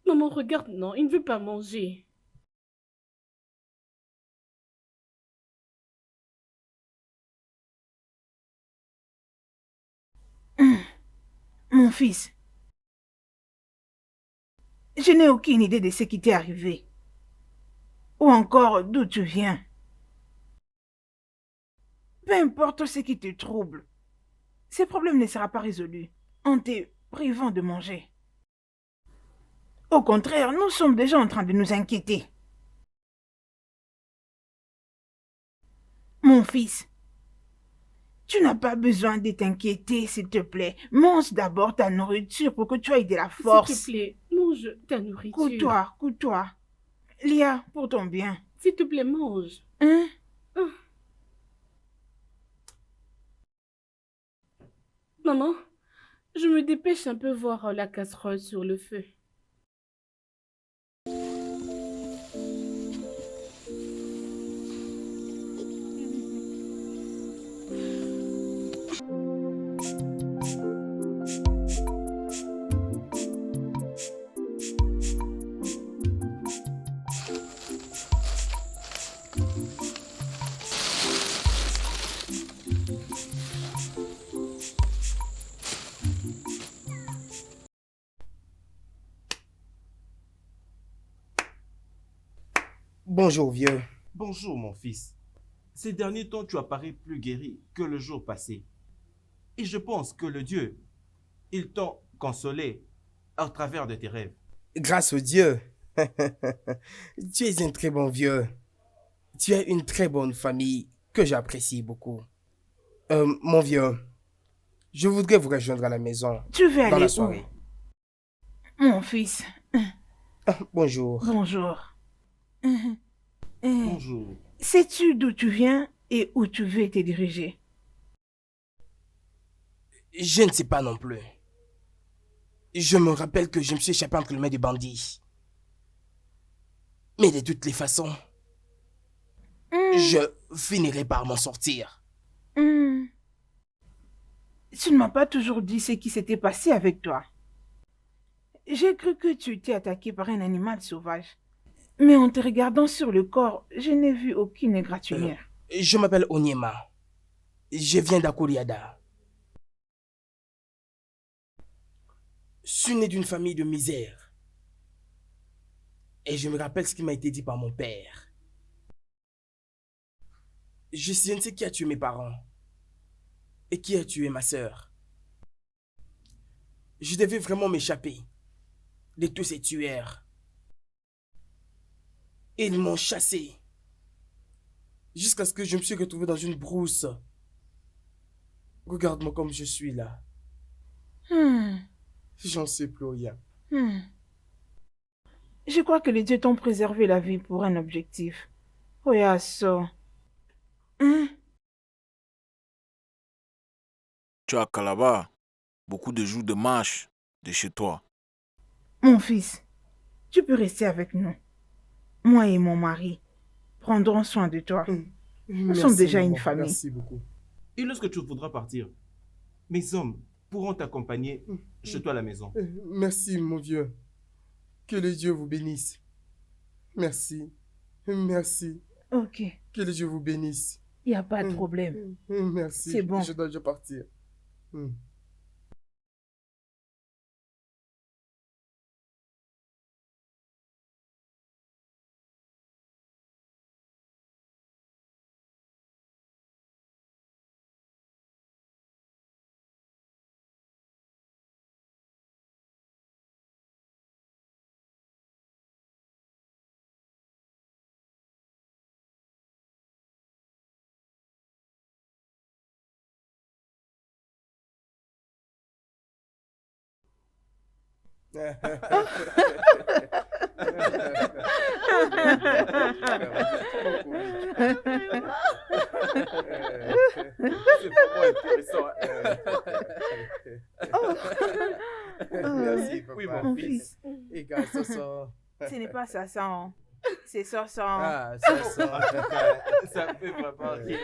Maman, regarde, non, il ne veut pas manger. Mon fils, je n'ai aucune idée de ce qui t'est arrivé. Ou encore d'où tu viens. Peu importe ce qui te trouble, ce problème ne sera pas résolu en te privant de manger. Au contraire, nous sommes déjà en train de nous inquiéter. Mon fils, tu n'as pas besoin de t'inquiéter, s'il te plaît. Mange d'abord ta nourriture pour que tu aies de la force. S'il te plaît, mange ta nourriture. Couds-toi. Lia, pour ton bien. S'il te plaît, mange. Hein? Maman, je me dépêche un peu voir la casserole sur le feu. Bonjour, vieux. Bonjour, mon fils. Ces derniers temps, tu apparais plus guéri que le jour passé. Et je pense que le Dieu, il t'a consolé à travers de tes rêves. Grâce au Dieu. Tu es un très bon vieux. Tu as une très bonne famille que j'apprécie beaucoup. Mon vieux, je voudrais vous rejoindre à la maison Tu veux dans aller la où? soirée. Mon fils, Bonjour. bonjour. Bonjour. Sais-tu d'où tu viens et où tu veux te diriger? Je ne sais pas non plus. Je me rappelle que je me suis échappé entre les mains des bandits. Mais de toutes les façons, je finirai par m'en sortir. Tu ne m'as pas toujours dit ce qui s'était passé avec toi. J'ai cru que tu étais attaqué par un animal sauvage. Mais en te regardant sur le corps, je n'ai vu aucune égratignure. Je m'appelle Onyema. Je viens d'Akuriada. Je suis né d'une famille de misère. Et je me rappelle ce qui m'a été dit par mon père. Je ne sais qui a tué mes parents. Et qui a tué ma sœur. Je devais vraiment m'échapper de tous ces tueurs. Ils m'ont chassé. Jusqu'à ce que je me suis retrouvé dans une brousse. Regarde-moi comme je suis là. J'en sais plus rien. Je crois que les dieux t'ont préservé la vie pour un objectif. Oyaso. Tu es à Calabar, beaucoup de jours de marche de chez toi. Mon fils, tu peux rester avec nous. Moi et mon mari prendrons soin de toi. Nous sommes déjà une famille. Merci beaucoup. Et lorsque tu voudras partir, mes hommes pourront t'accompagner chez toi à la maison. Merci, mon vieux. Que le Dieu vous bénisse. Merci. Merci. Ok, Que le Dieu vous bénisse. il n'y a pas de problème. Merci. C'est bon. Je dois déjà partir. Merci, papa. Oui, Mon fils, Et gars, ça sent. ce n'est pas ça, ça. C'est ça, ça. Ah, ça sent. Ça fait vraiment rire.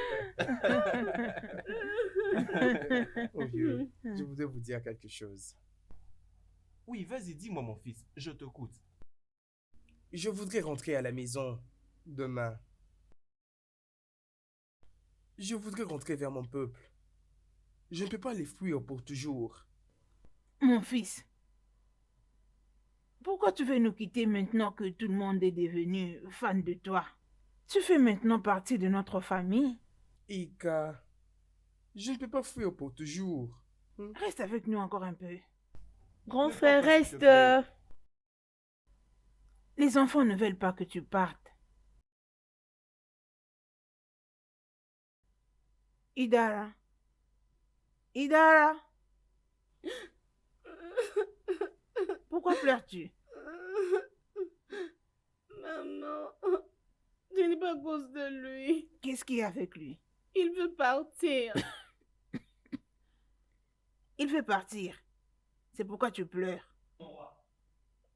Mon vieux, je voudrais vous dire quelque chose. Oui, vas-y, dis-moi, mon fils, je t'écoute. Je voudrais rentrer à la maison demain. Je voudrais rentrer vers mon peuple. Je ne peux pas les fuir pour toujours. Mon fils, pourquoi tu veux nous quitter maintenant que tout le monde est devenu fan de toi? Tu fais maintenant partie de notre famille. Ika, je ne peux pas fuir pour toujours. Reste avec nous encore un peu. Grand Ne frère, pars pas, s'il te reste. plaît. Les enfants ne veulent pas que tu partes. Idara. Idara. Pourquoi pleures-tu? Maman, ce n'est pas à cause de lui. Qu'est-ce qu'il y a avec lui? Il veut partir. Il veut partir. C'est pourquoi tu pleures.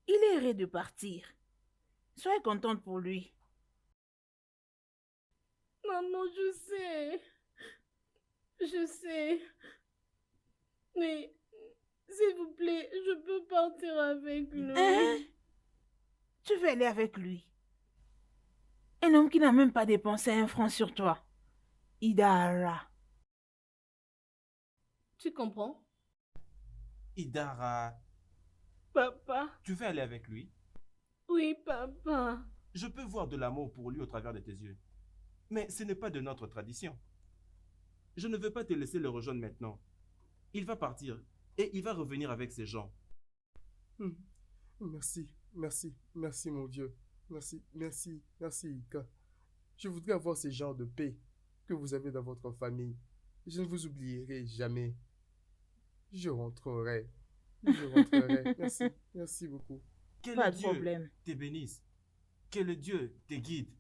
Il est heureux de partir. Sois contente pour lui. Maman, je sais. Je sais. Mais, s'il vous plaît, je peux partir avec lui. Hein? Tu veux aller avec lui? Un homme qui n'a même pas dépensé un franc sur toi. Idara. Tu comprends? Idara, Papa? tu veux aller avec lui? Oui, papa. Je peux voir de l'amour pour lui au travers de tes yeux. Mais ce n'est pas de notre tradition. Je ne veux pas te laisser le rejoindre maintenant. Il va partir et il va revenir avec ses gens. Merci, merci, merci mon Dieu. Merci, merci, merci Ika. Je voudrais avoir ce genre de paix que vous avez dans votre famille. Je ne vous oublierai jamais. Je rentrerai. Je rentrerai. Merci, merci beaucoup. Que Pas le de Dieu problème. te bénisse. Que le Dieu te guide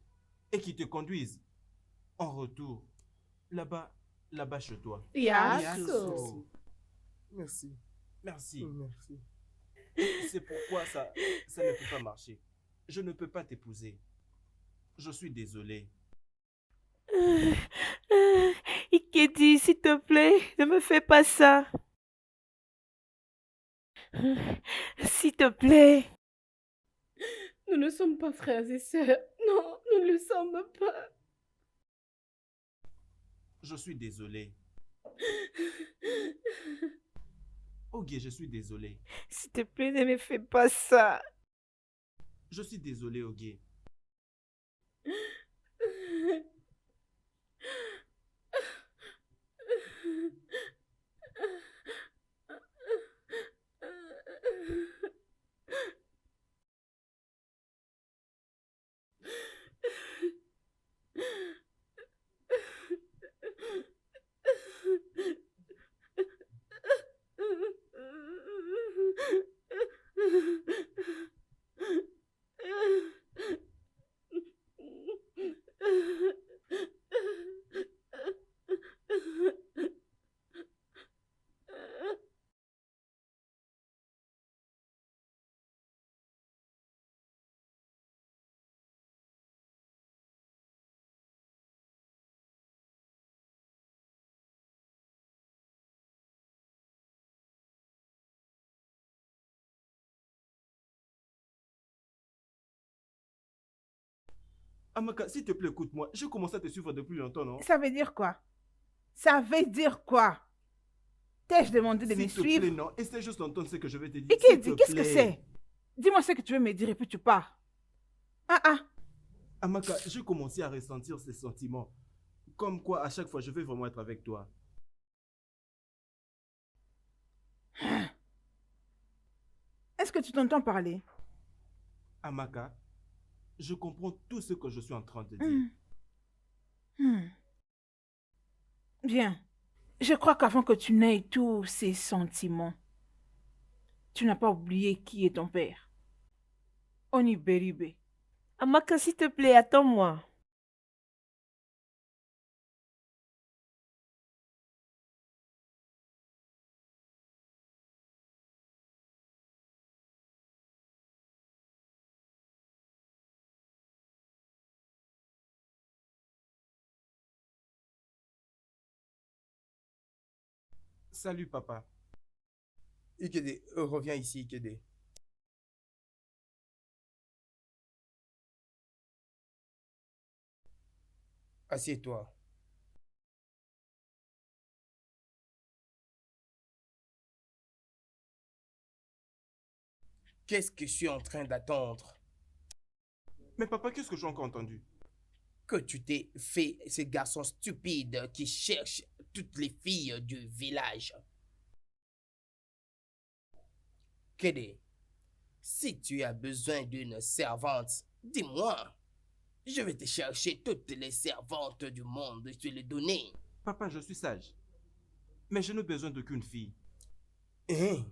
et qui te conduise en retour là-bas chez toi. Yasso. Merci, Merci. merci. C'est pourquoi ça ne peut pas marcher. Je ne peux pas t'épouser. Je suis désolé. Ikedi, s'il te plaît, ne me fais pas ça. S'il te plaît. Nous ne sommes pas frères et sœurs. Non, nous ne le sommes pas. Je suis désolé. Ok, je suis désolé. S'il te plaît, ne me fais pas ça. Je suis désolé, Ok. Amaka, s'il te plaît, écoute-moi. Je commence à te suivre depuis longtemps, non? Ça veut dire quoi? Ça veut dire quoi? T'ai-je demandé de me S'il te suivre? plaît, non. Essaie juste d'entendre ce que je vais te dire. Et S'il te qu'est-ce que plaît. c'est? Dis-moi ce que tu veux me dire et puis tu pars. Ah ah. Amaka, j'ai commencé à ressentir ces sentiments. Comme quoi, à chaque fois, je vais vraiment être avec toi. Est-ce que tu t'entends parler? Amaka, je comprends tout ce que je suis en train de dire. Bien. Je crois qu'avant que tu n'aies tous ces sentiments, tu n'as pas oublié qui est ton père. Oniberibe. Amaka, s'il te plaît, attends-moi. Salut, papa. Ikede, reviens ici, Ikede. Assieds-toi. Qu'est-ce que je suis en train d'attendre? Mais papa, qu'est-ce que j'ai encore entendu? Que tu t'es fait ce garçon stupide qui cherche toutes les filles du village. Kédé, si tu as besoin d'une servante, dis-moi. Je vais te chercher toutes les servantes du monde et te les donner. Papa, je suis sage. Mais je n'ai besoin d'aucune fille. Hein?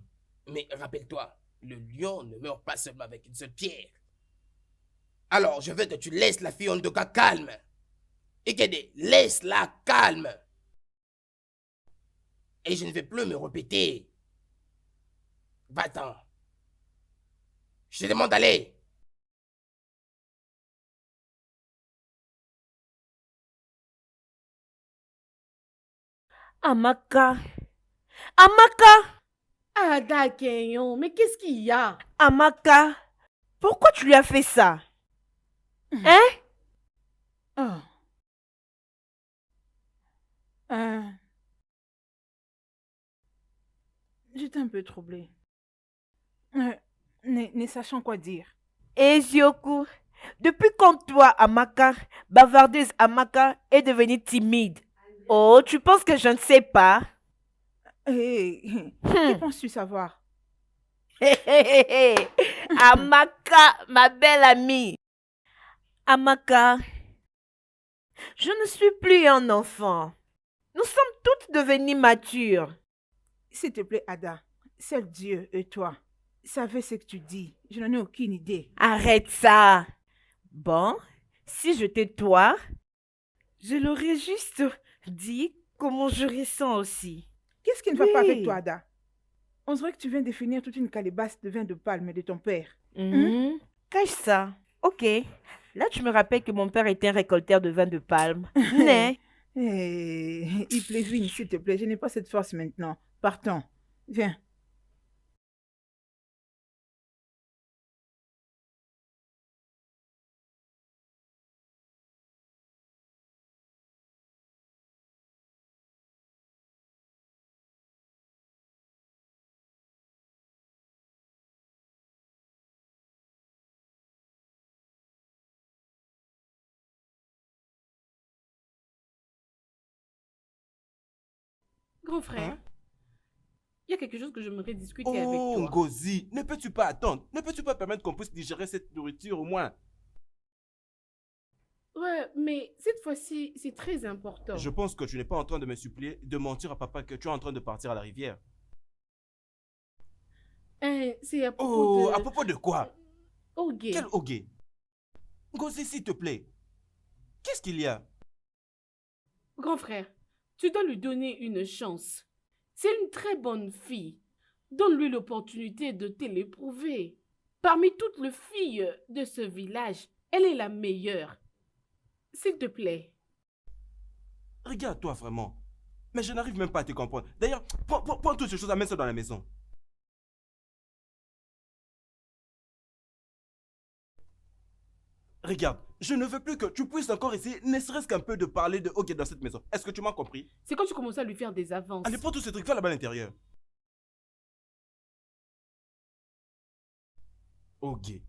Mais rappelle-toi, le lion ne meurt pas seulement avec une seule pierre. Alors, je veux que tu laisses la fille Ondoka calme. Et Kédé, laisse-la calme. Et je ne vais plus me répéter. Va-t'en. Je te demande d'aller. Amaka. Amaka. Ada Kenyon, mais qu'est-ce qu'il y a? Amaka. Pourquoi tu lui as fait ça? Hein? Oh. J'étais un peu troublée. Ne sachant quoi dire. Ezioku, depuis quand toi, Amaka, bavardeuse Amaka, est devenue timide? Oh, tu penses que je ne sais pas? Que penses-tu savoir? Hé, hé, hé, hé. Amaka, ma belle amie. Amaka, je ne suis plus un enfant. Nous sommes toutes devenues matures. S'il te plaît, Ada, seul Dieu et toi savez ce que tu dis. Je n'en ai aucune idée. Arrête ça. Bon, si j'étais toi, je l'aurais juste dit comment je ressens aussi. Qu'est-ce qui ne va pas avec Oui. toi, Ada? On dirait que tu viens de finir toute une calebasse de vin de palme de ton père. Cache ça. Ok. Là, tu me rappelles que mon père était un récolteur de vin de palme. Mais, Il plaisine, s'il te plaît. Je n'ai pas cette force maintenant. Partons. Viens. Grand frère, Hein? il y a quelque chose que j'aimerais discuter avec Oh, toi. Ngozi, ne peux-tu pas attendre? Ne peux-tu pas permettre qu'on puisse digérer cette nourriture au moins? Ouais, mais cette fois-ci, c'est très important. Je pense que tu n'es pas en train de me supplier de mentir à papa que tu es en train de partir à la rivière. C'est à propos Oh, de... à propos de quoi? Ok. Quel hoguet? Ngozi, s'il te plaît. Qu'est-ce qu'il y a? Grand frère, tu dois lui donner une chance. C'est une très bonne fille. Donne-lui l'opportunité de te l'éprouver. Parmi toutes les filles de ce village, elle est la meilleure. S'il te plaît. Regarde-toi vraiment. Mais je n'arrive même pas à te comprendre. D'ailleurs, prends toutes ces choses, amène ça dans la maison. Regarde, je ne veux plus que tu puisses encore essayer, ne serait-ce qu'un peu de parler de hockey dans cette maison. Est-ce que tu m'as compris? C'est quand tu commences à lui faire des avances. Allez, prends tous ces trucs, fais là-bas à l'intérieur. Ok.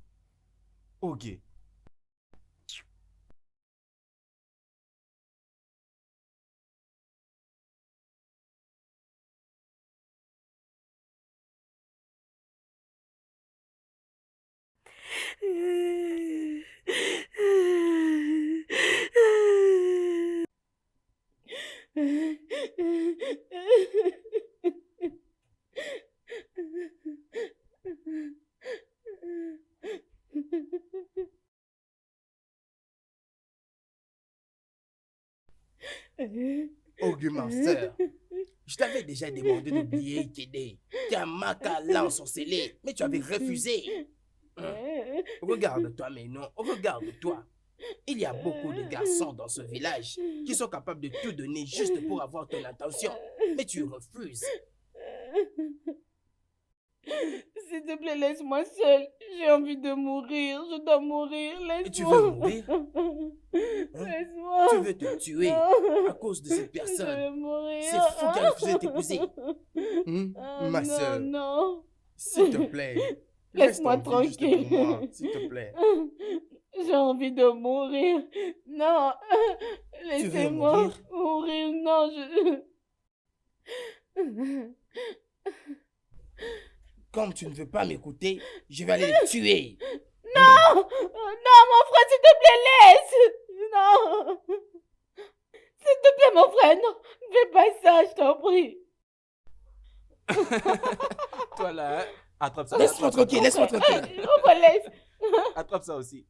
Ok. Ogu, ma sœur, je t'avais déjà demandé d'oublier Kédé. Kamaka l'a ensorcelé, mais tu avais refusé. Regarde-toi maintenant, regarde-toi. Il y a beaucoup de garçons dans ce village qui sont capables de tout donner juste pour avoir ton attention. Mais tu refuses. S'il te plaît, laisse-moi seule. J'ai envie de mourir. Je dois mourir. Laisse-moi. Et tu veux mourir? Laisse-moi. Tu veux te tuer Non. à cause de cette Je personne. veux mourir. C'est fou qu'elle refusait de t'épouser. Ma non, sœur, non. s'il te plaît. Laisse-moi reste en vie juste tranquille. pour moi, s'il te plaît. J'ai envie de mourir. Non. Tu veux Laissez-moi mourir? mourir. Non, Comme tu ne veux pas m'écouter, je vais aller le tuer. Non, non, mon frère, s'il te plaît, laisse. Non. S'il te plaît, mon frère, non. Ne fais pas ça, je t'en prie. Toi là, hein, attrape ça. Laisse-moi attrape ça. tranquille, laisse-moi tranquille. Mon frère, laisse. Attrape ça aussi.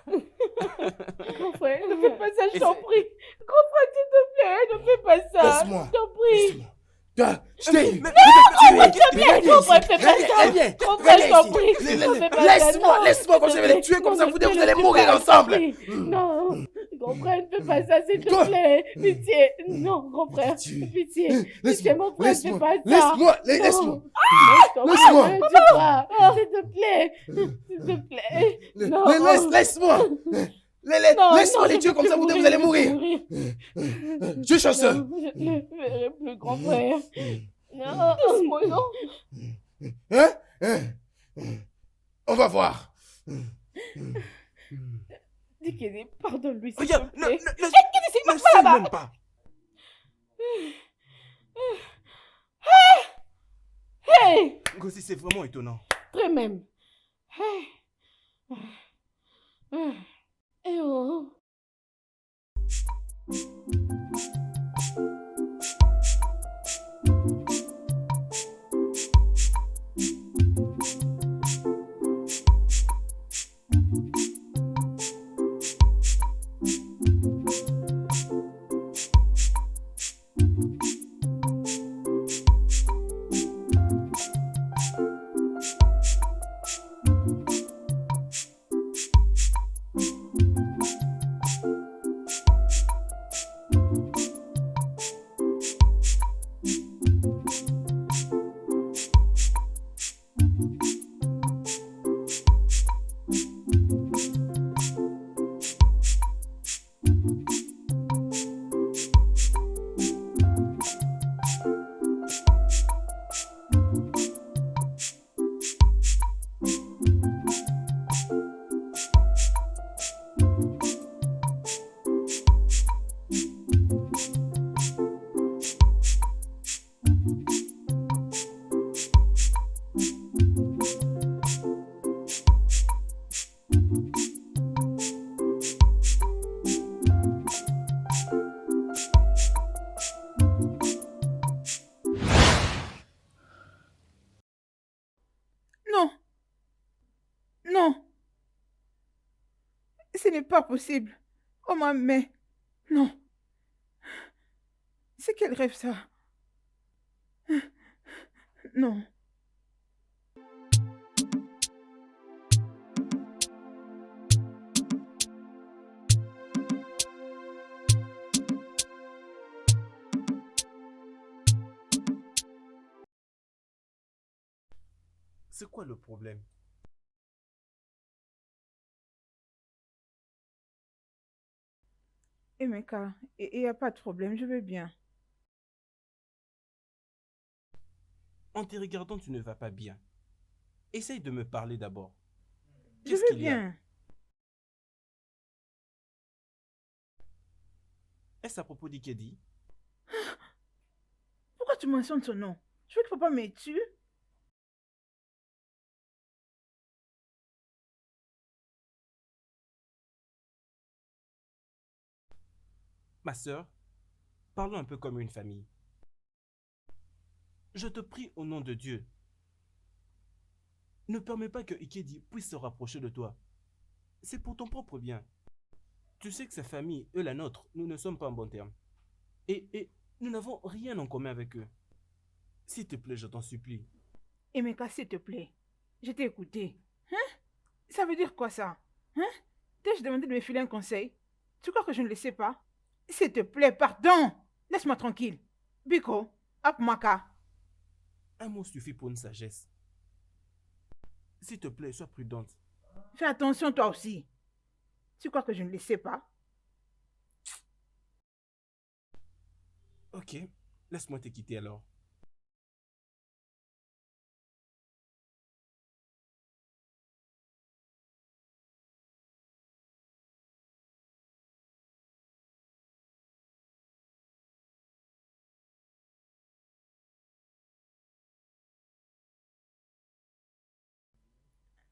Mon frère, ne fais pas ça, je t'en Essaie. prie. Mon frère, s'il te plaît, ne fais pas ça. Laisse-moi. Je t'en prie. Laisse-moi. Toi, je t'ai eu. Mais- Je S'il te plaît, mon frère, fais pas ça. Viens, Mon frère, je t'en prie. viens, Ne fais pas ça, Laisse-moi, non. laisse-moi, comme je vais les tuer, comme ça vous deux, vous allez mourir ensemble. Non, grand frère, ne fais pas ça, s'il Toi. te plaît. Pitié. Non, grand frère. Pitié. Pitié. Pitié, Laisse-moi, mon frère, ne fais laisse-moi, pas ça. laisse-moi, Non. laisse-moi. Non, je t'en prie, Laisse-moi. ne le tue pas. S'il te plaît. S'il te plaît. Non. Laisse-moi. Non, Laisse-moi non, les je tuer veux comme ça plus vous deux, vous allez je veux mourir. plus Je suis chanceux. Non, je ne le ferai plus, grand frère. Non, laisse-moi, non. Hein? On va voir. Dis qu'il est, pardonne-lui, s'il te Regarde, plaît. ne sais même pas. Hey! Gossi, c'est vraiment étonnant. Très même. Hey! Eh oh! Non. Non. Ce n'est pas possible. Oh ma mère. Non. C'est quel rêve ça? Non. C'est quoi le problème? Emeka, il n'y a pas de problème, je vais bien. En te regardant, tu ne vas pas bien. Essaye de me parler d'abord. Je Qu'est-ce vais qu'il y a? bien. Est-ce à propos d'Ikedi? Pourquoi tu mentionnes son nom? Je veux que papa me tue. Ma sœur, parlons un peu comme une famille. Je te prie au nom de Dieu. Ne permets pas que Ikedi puisse se rapprocher de toi. C'est pour ton propre bien. Tu sais que sa famille et la nôtre, nous ne sommes pas en bon terme. Et nous n'avons rien en commun avec eux. S'il te plaît, je t'en supplie. Emeka, s'il te plaît. Je t'ai écouté. Hein? Ça veut dire quoi ça? Hein? T'ai-je demandé de me filer un conseil? Tu crois que je ne le sais pas? S'il te plaît, pardon. Laisse-moi tranquille. Biko, Apmaka. Un mot suffit pour une sagesse. S'il te plaît, sois prudente. Fais attention toi aussi. Tu crois que je ne le sais pas? Ok, laisse-moi te quitter alors.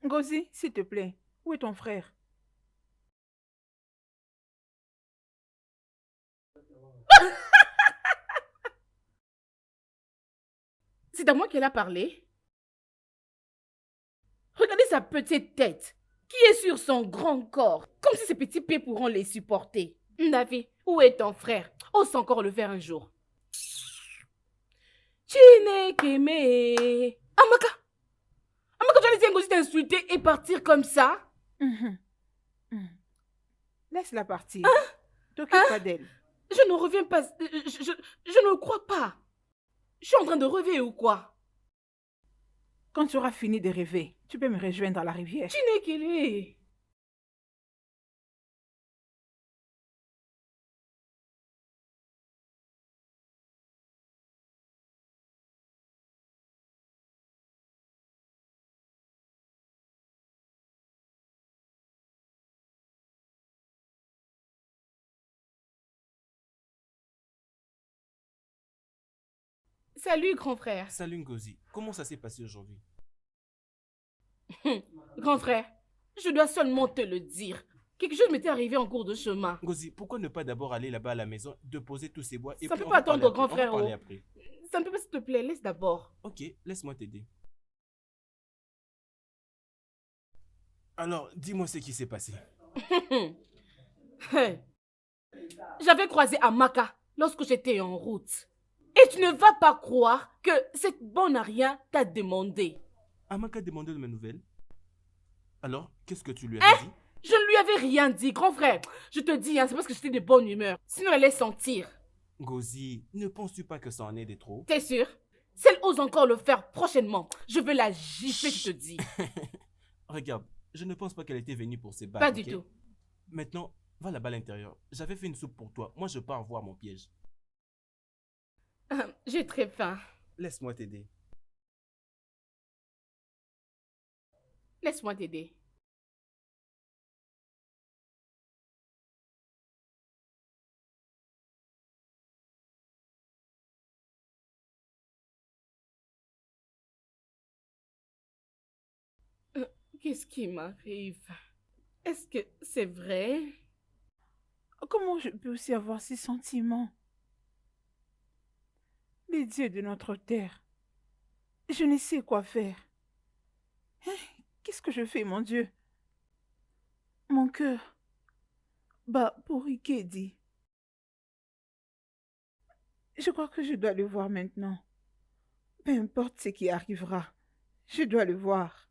Ngozi, s'il te plaît, où est ton frère? C'est à moi qu'elle a parlé. Regardez sa petite tête, qui est sur son grand corps, comme si ses petits pieds pourront les supporter. Navi, où est ton frère? Ose encore le faire un jour. Chinekeme. Amaka! Amaka, tu as laissé Ngozi t'insulter et partir comme ça? Mhm. Laisse-la partir. Hein? T'occupe pas d'elle. Je ne reviens pas. Je ne crois pas. Je suis en train de rêver ou quoi? Quand tu auras fini de rêver, tu peux me rejoindre à la rivière. Chinekele. Salut, grand frère. Salut Ngozi, comment ça s'est passé aujourd'hui? Grand frère, je dois seulement te le dire. Quelque chose m'était arrivé en cours de chemin. Ngozi, pourquoi ne pas d'abord aller là-bas à la maison, déposer tous ces bois et Ça puis peut on pas va parler attendre, grand après, frère. on va parler Oh. après. Ça ne peut pas, s'il te plaît, laisse d'abord. Ok, laisse-moi t'aider. Alors, dis-moi ce qui s'est passé. J'avais croisé Amaka lorsque j'étais en route. Et tu ne vas pas croire que cette bonne à rien t'a demandé. Amaka a demandé de mes nouvelles. Alors, qu'est-ce que tu lui as dit? Je ne lui avais rien dit, grand frère. Je te dis, hein, c'est parce que j'étais de bonne humeur. Sinon, elle allait sentir. Ngozi, ne penses-tu pas que ça en est de trop? T'es sûr? Si elle ose encore le faire prochainement, je vais la gifler, je te dis. Regarde, je ne pense pas qu'elle était venue pour se battre. Pas du ok? tout. Maintenant, va là-bas à l'intérieur. J'avais fait une soupe pour toi. Moi, je pars voir mon piège. J'ai très faim. Laisse-moi t'aider. Laisse-moi t'aider. Qu'est-ce qui m'arrive? Est-ce que c'est vrai? Comment je peux aussi avoir ces sentiments? Les dieux de notre terre. Je ne sais quoi faire. Hein? Qu'est-ce que je fais, mon Dieu? Mon cœur bat pour Ikedi. Je crois que je dois le voir maintenant. Peu importe ce qui arrivera, je dois le voir.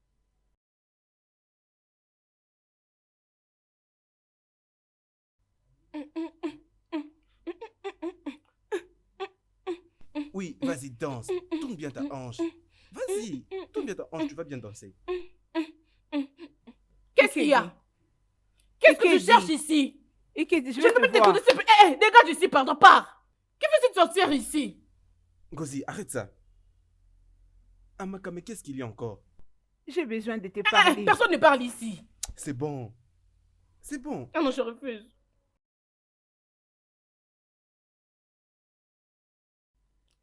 Oui, vas-y, danse. Tourne bien ta hanche. Vas-y, tourne bien ta hanche, tu vas bien danser. Qu'est-ce qu'il y a? Qu'est-ce que tu Ikedi. cherches ici? Ikedi, je Je vais ne peux te plus voir. t'écouter, s'il te plaît. Hé, dégage ici, pardon, pars. Que fais cette sorcière ici? Ngozi, arrête ça. Amaka, mais qu'est-ce qu'il y a encore? J'ai besoin de te parler. Personne ne parle ici. C'est bon. C'est bon. Ah non, je refuse.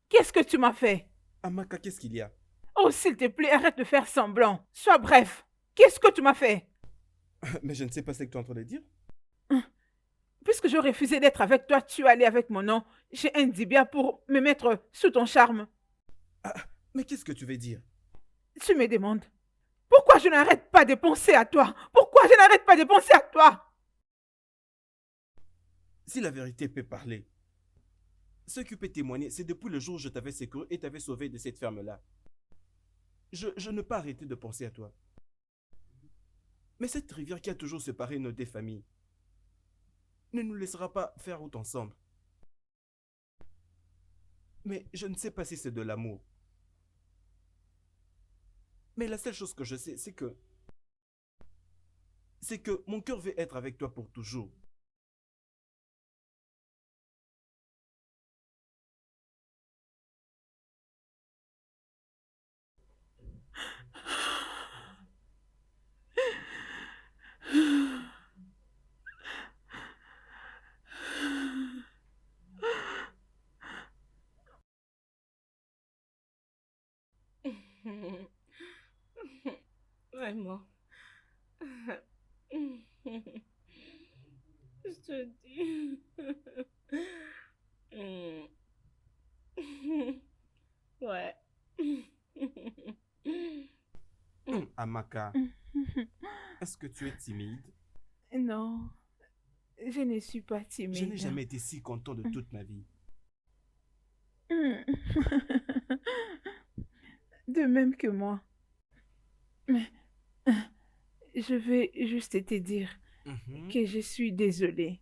Qu'est-ce que tu m'as fait? Amaka, qu'est-ce qu'il y a? Oh, s'il te plaît, arrête de faire semblant. Sois bref. Qu'est-ce que tu m'as fait? Mais je ne sais pas ce que tu es en train de dire. Puisque je refusais d'être avec toi, tu es allé avec mon nom chez un Dibia pour me mettre sous ton charme. Ah, mais qu'est-ce que tu veux dire? Tu me demandes pourquoi je n'arrête pas de penser à toi? Pourquoi je n'arrête pas de penser à toi? Si la vérité peut parler, ce qui peut témoigner, c'est depuis le jour où je t'avais secouru et t'avais sauvé de cette ferme-là. Je ne peux pas arrêter de penser à toi. Mais cette rivière qui a toujours séparé nos deux familles ne nous laissera pas faire route ensemble. Mais je ne sais pas si c'est de l'amour. Mais la seule chose que je sais, c'est que... C'est que mon cœur veut être avec toi pour toujours. Vraiment. Je te dis. Ouais. Amaka, est-ce que tu es timide? Non, je ne suis pas Je timide. n'ai jamais été si content de toute ma vie. De même que moi. Mais je vais juste te dire Mhm. que je suis désolée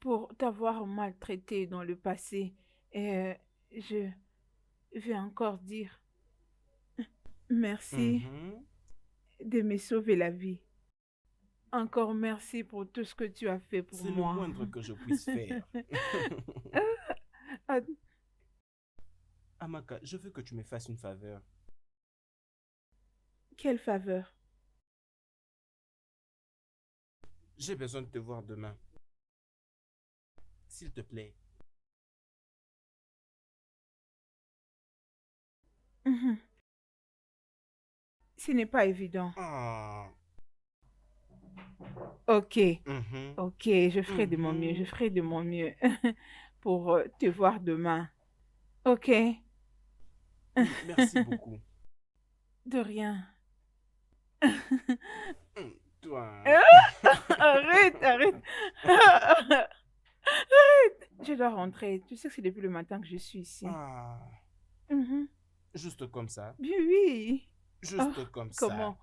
pour t'avoir maltraité dans le passé. Et je vais encore dire merci Mhm. de me sauver la vie. Encore merci pour tout ce que tu as fait pour C'est le moi. moindre que je puisse faire. Ah, Amaka, je veux que tu me fasses une faveur. quelle faveur. J'ai besoin de te voir demain. S'il te plaît. Mhm. Ce n'est pas évident. Ah. Ok, Mhm. ok, je ferai de mon mieux, je Mhm. ferai de mon mieux pour te voir demain. Ok, Oui, merci beaucoup. de rien. Toi. Arrête, arrête. Je dois rentrer. Tu sais que c'est depuis le matin que je suis ici. Ah. Mhm. Juste comme ça. Oui, oui. Ah, Juste comme ça. comment?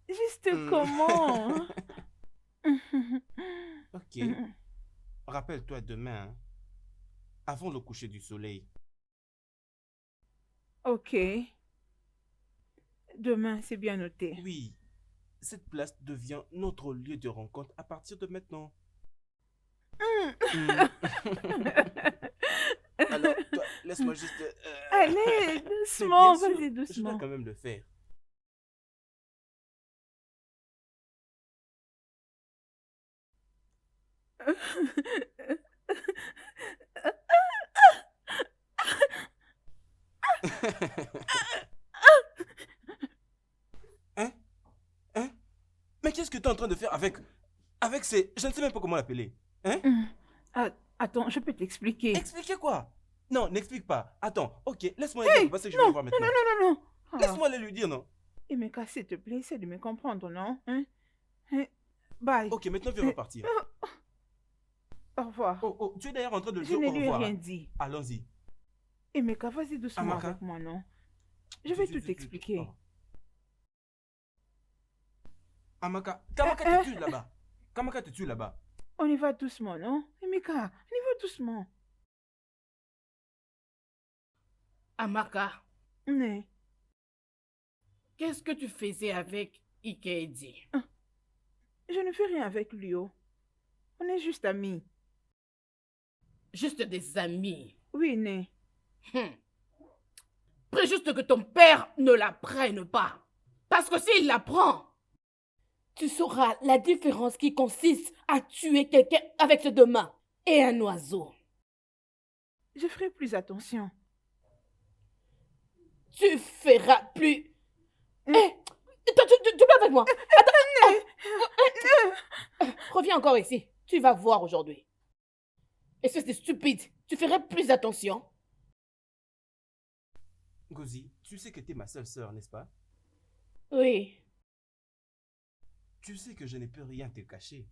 Juste Mm. comment? Ok. Rappelle-toi demain, hein, avant le coucher du soleil. Ok. Demain, c'est bien noté. Oui, cette place devient notre lieu de rencontre à partir de maintenant. Mm. Alors, toi, laisse-moi juste... Allez, Mais doucement, bien sûr, vas-y, je dois doucement. quand même le faire. Hein? Hein? Mais qu'est-ce que tu es en train de faire avec ces... Je ne sais même pas comment l'appeler. Hein? Ah, attends, je peux t'expliquer. Expliquez quoi? Non, n'explique pas. Attends, ok, laisse-moi aller Hey, parce que je vais le voir non, maintenant. non, non, non, non. Ah, Laisse-moi aller lui dire, non? Emeka, s'il te plaît, essaie de me comprendre, non? Hein? Hein? Bye. Ok, maintenant viens repartir. Au revoir. Oh, oh, tu es d'ailleurs en train de Je dire ne au lui ai revoir. rien Hein? dit. Allons-y. Emeka, vas-y doucement Amaka. avec moi, non? Je vais tout t'expliquer. Oh. Amaka, Kamaka te tue là-bas. Kamaka te tue là-bas. On y va doucement, non? Emeka, on y va doucement. Amaka, Mais, qu'est-ce que tu faisais avec Ikeedi? je ne fais rien avec lui, oh. On est juste amis. Juste des amis. Oui, né. Prie juste que ton père ne l'apprenne pas. Parce que s'il l'apprend, tu sauras la différence qui consiste à tuer quelqu'un avec ses 2 mains et un oiseau. Je ferai plus attention. Tu feras plus... tu viens avec moi. Attends. Reviens encore ici. Tu vas voir aujourd'hui. Espèce de stupide. Tu ferais plus attention. Gozi, tu sais que tu es ma seule sœur, n'est-ce pas? Oui. Tu sais que je ne peux rien te cacher.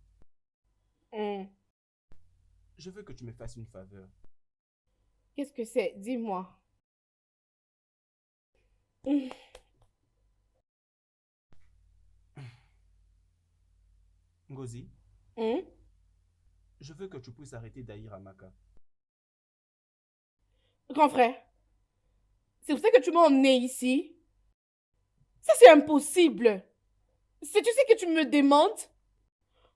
Je veux que tu me fasses une faveur. Qu'est-ce que c'est? Dis-moi. Ngozi, je veux que tu puisses arrêter d'haïr Amaka. Grand frère, c'est pour ça que tu m'as emmené ici. Ça, c'est impossible. Tu sais que tu me demandes?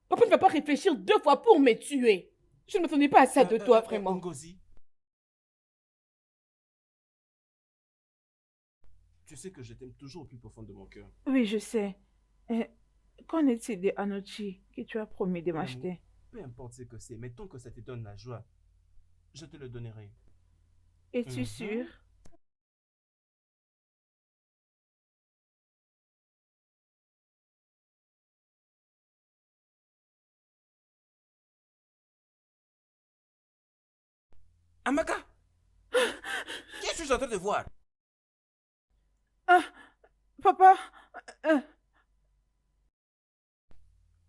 Papa ne va pas réfléchir 2 fois pour me tuer. Je ne m'attendais pas à ça de toi, vraiment. Ngozi, tu sais que je t'aime toujours au plus profond de mon cœur. Oui, je sais. Qu'en est-il de Anochi que tu as promis de m'acheter? Peu importe ce que c'est, mais tant que ça te donne la joie, je te le donnerai. Es-tu sûr? Amaka, qu'est-ce que je suis en train de voir? Ah, papa,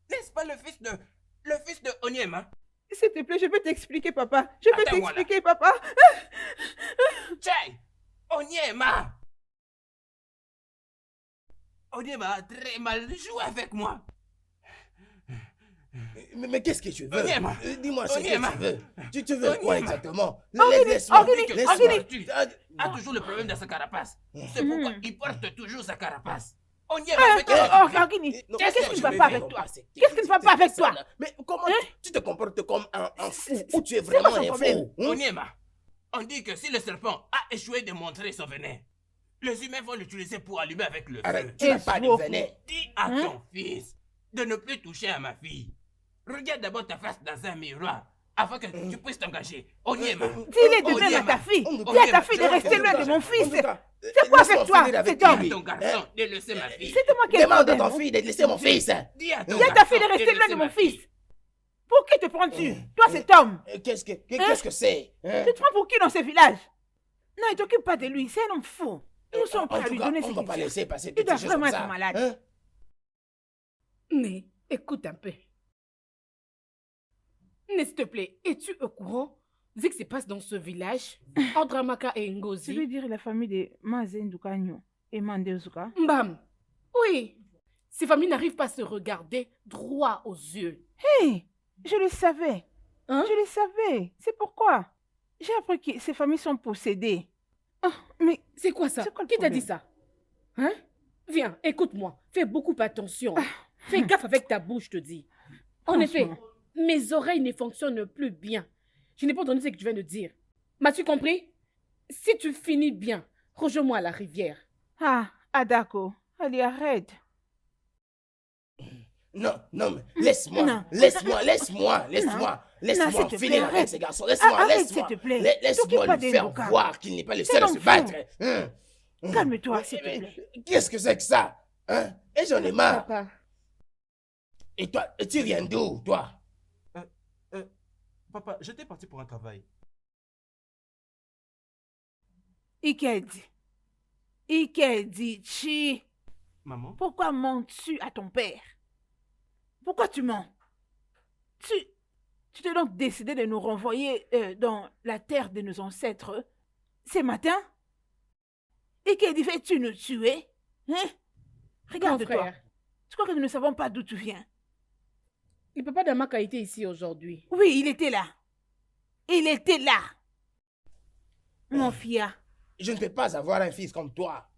N'est-ce pas le fils de Onyema? s'il te plaît, je peux t'expliquer, papa. Je peux Attends-moi t'expliquer, papa. Tchai, Onyema! Onyema a très mal joué avec moi. Mais qu'est-ce que tu veux? Onyema! Dis-moi ce Onyema! que tu veux. Tu veux quoi Onyema! exactement? Laisse-moi. Laisse-moi. A toujours le problème dans sa carapace. C'est pourquoi il porte toujours sa carapace. Onyema, mais Organi, Non, qu'est-ce qui ne va je pas vais avec toi? voir, Qu'est-ce qui ne va pas avec toi? Mais comment tu te comportes comme un fou C'est- ou tu es c'est quoi vraiment ton un problème? fou? Hein? Onyema, on dit que si le serpent a échoué de montrer son venin, les humains vont l'utiliser pour allumer avec le feu. Arrête, tu n'as pas de venin. Dis à ton fils de ne plus toucher à ma fille. Regarde d'abord ta face dans un miroir afin que tu puisses t'engager. Onyema. Dis-le de même à ta fille. Dis à ta fille de rester loin de mon fils. C'est quoi avec toi, cet homme? Dis à ton garçon de laisser ma fille. C'est moi qui ai Demande à problème. ton fils de laisser mon fils. Dis à ton Dis à ta garçon fille de rester loin laisser de ma mon fille. fils. Pour qui te prends-tu? Toi, cet homme. Qu'est-ce que c'est? Hein? Tu te prends pour qui dans ce village? Non, il t'occupe pas de lui. C'est un homme fou. Nous sommes prêts à lui donner ce on ne va qu'il pas veut. laisser passer Il toutes doit ces choses comme vraiment ça. être malade. Hein? Mais écoute un peu. Mais s'il te plaît, es-tu au courant de ce qui se passe dans ce village entre Amaka et Tu veux Ngozi? dire la famille de Mazen Dukanyo et Mandeuzuka? Mbam. Oui. Ces familles n'arrivent pas à se regarder droit aux yeux. Hé, je le savais. Hein? Je le savais. C'est pourquoi. J'ai appris que ces familles sont possédées. Ah, mais C'est quoi ça? C'est quoi le Qui t'a dit problème? ça? Hein? Viens, écoute-moi. Fais beaucoup attention. Fais gaffe avec ta bouche, je te dis. En effet, Franchement. mes oreilles ne fonctionnent plus bien. Je n'ai pas entendu ce que tu viens de dire. M'as-tu compris? Si tu finis bien, rejoins-moi à la rivière. Ah, Adako. Allez, arrête. Non, mais laisse-moi, Non. laisse-moi Non, s'il te plaît, finir avec arrête. ces garçons. Laisse-moi, Arrête, laisse-moi. s'il te plaît. Laisse-moi T'occupe pas lui des faire Luka. voir qu'il n'est pas le C'est seul à un se fou. battre. Hein? Calme-toi, s'il te plaît. Qu'est-ce que c'est que ça? Hein? Et j'en ai marre. Papa. Et toi, tu viens d'où, toi? Papa, j'étais parti pour un travail. Ikedi. Ikedi, chi. Maman, Pourquoi mens-tu à ton père? Pourquoi tu mens? Tu t'es donc décidé de nous renvoyer dans la terre de nos ancêtres ce matin? Ikedi, fais-tu nous tuer? Hein? Grand Regarde-toi. frère, Tu crois que nous ne savons pas d'où tu viens? le papa d'Amaka était ici aujourd'hui. Oui, il était là. Il était là. Mon fia. Je ne peux pas avoir un fils comme toi.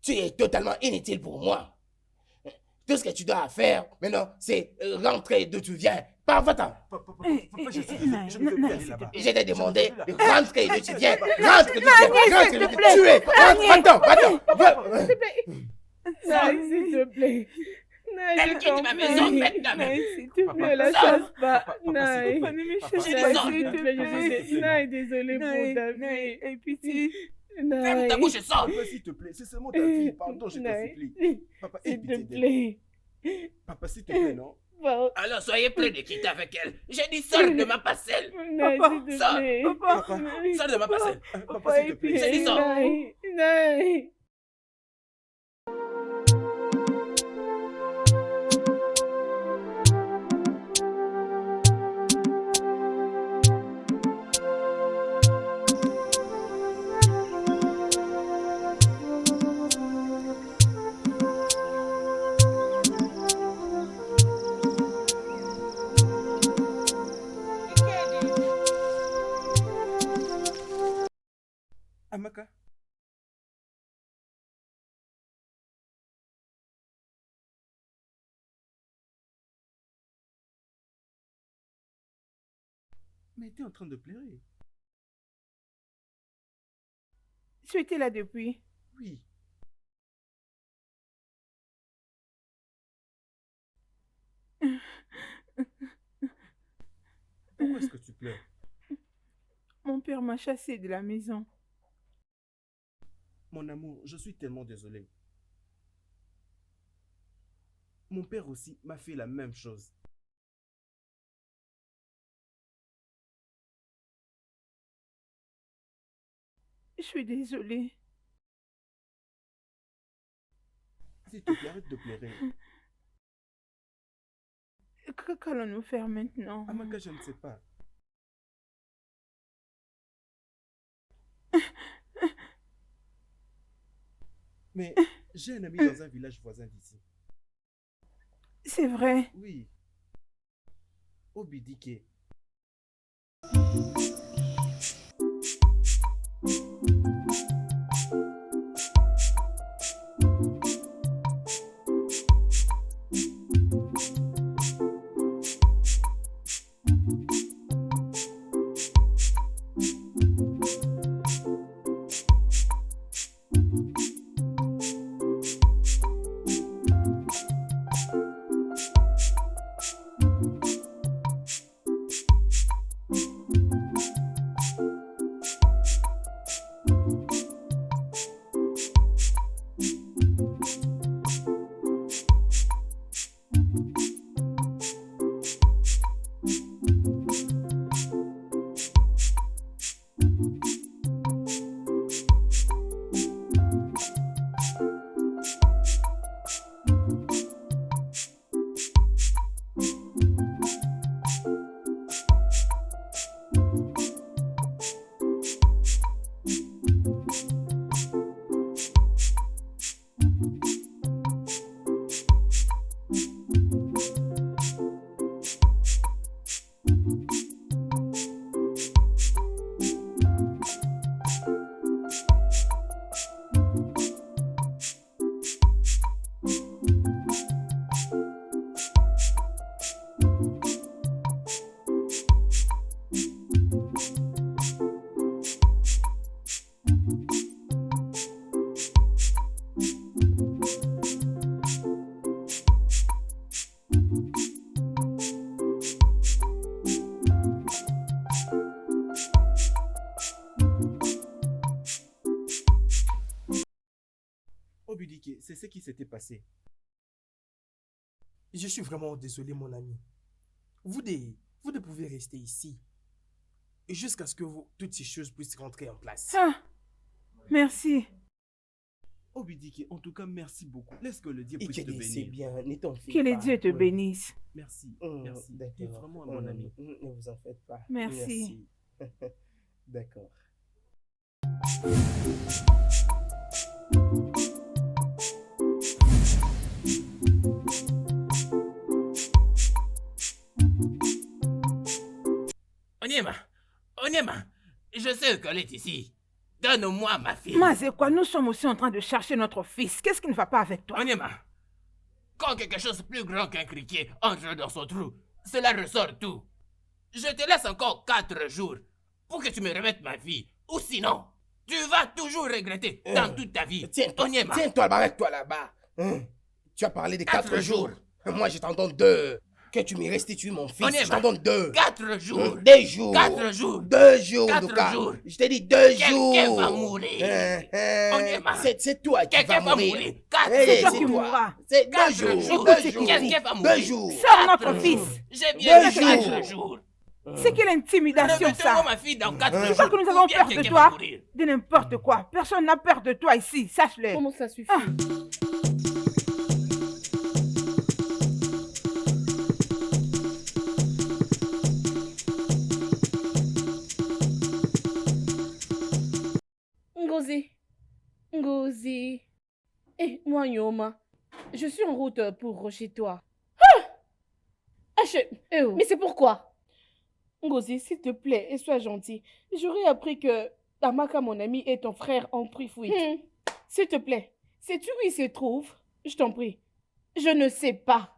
Tu es totalement inutile pour moi. Tout ce que tu dois faire maintenant, c'est rentrer d'où tu viens. Va-t'en. papa, je je suis désolé, je ne peux plus aller là-bas. Je t'ai demandé Je de peux plus là-bas. rentrer d'où tu viens. Rentre d'où tu viens. Agnès, Rentre s'il d'où te tu plaît. viens. Va-t'en. Naï, s'il te plaît. Naï, Elle je quitte t'en ma maison prie. maintenant. Naï, s'il te Papa, plaît, la sors. chasse pas. Papa, s'il te Naï. plaît. Ne me Papa, cherche s'il te pas, plaît. s'il te plaît. Papa, s'il te plaît. Naï, désolé pour ta vie. Et pitié. Ferme Naï. ta bouche et sors. Papa, s'il te plaît, c'est seulement ta fille. Pardon, je te Naï. supplie. Papa, aie S'il te pitié d'elle. plaît. Papa, s'il te plaît, non? Bon. Alors soyez prêts de quitter avec elle. J'ai dit sors de ma parcelle. Naï, Papa, s'il te sors. plaît. Papa. Naï. Sors de ma parcelle. Papa, s'il te plaît. J'ai dit sors. Naï. Naï. Amaka, Mais tu es en train de pleurer. Tu étais là depuis. Oui. Pourquoi est-ce que tu pleures? Mon père m'a chassé de la maison. Mon amour, je suis tellement désolé. Mon père aussi m'a fait la même chose. Je suis désolée. S'il te plaît, arrête de pleurer. Qu'allons-nous faire maintenant? Amaka, je ne sais pas. Mais j'ai un ami dans un village voisin d'ici. C'est vrai. Oui. Obidike. Obidike, c'est ce qui s'était passé. Je suis vraiment désolé, mon ami. Vous ne pouvez rester ici jusqu'à ce que toutes ces choses puissent rentrer en place. Ah, merci. Obidike, en tout cas, merci beaucoup. Laisse que le Dieu Et puisse te que c'est bénir. bien, ne t'en fais Que les pas. dieux te Oui. bénissent. Merci, Hum, merci. d'accord. Tu es vraiment un bon ami. Ne vous en faites pas. Merci. Merci. D'accord. Onyema, Onyema, je sais qu'elle est ici. Donne-moi ma fille. Mais c'est quoi? Nous sommes aussi en train de chercher notre fils. Qu'est-ce qui ne va pas avec toi? Onyema, quand quelque chose de plus grand qu'un criquet entre dans son trou, cela ressort tout. Je te laisse encore 4 jours pour que tu me remettes ma fille. Ou sinon, tu vas toujours regretter dans toute ta vie. Onyema, Tiens-toi, arrête-toi là-bas. Hein? Tu as parlé de 4 4 jours. jours. Moi, je t'en donne 2. Que tu me restitues mon fils, Onyema, je t'en donne 2. 4 jours. 2 jours. 4 jours. 2 jours, 4 Douka. jours. Je t'ai dit 2 Quelqu'un jours. va mourir. Onyema. C'est toi qui Quelqu'un vas va mourir. mourir. 4 Hey, C'est toi jours. qui mourras. C'est 2 4 jours. jours. 2 jours. Quelqu'un va 2 mourir. jours. Sors notre 4 fils. jours. J'ai bien Deux dit jours. 4 jours. C'est quelle intimidation Remettez-moi ça? ma fille dans 4 Tu jours. crois que nous avons ou bien peur de quelqu'un toi? va mourir. De n'importe quoi. Personne n'a peur de toi ici, sache-le. Comment ça suffit? Ngozi. Ngozi. Eh, moi, Yoma. Je suis en route pour chez toi. Mais c'est pourquoi? Ngozi, s'il te plaît, et sois gentil. J'aurais appris que Amaka, mon ami, et ton frère ont pris fuite. S'il te plaît, sais-tu où il se trouve? Je t'en prie. Je ne sais pas.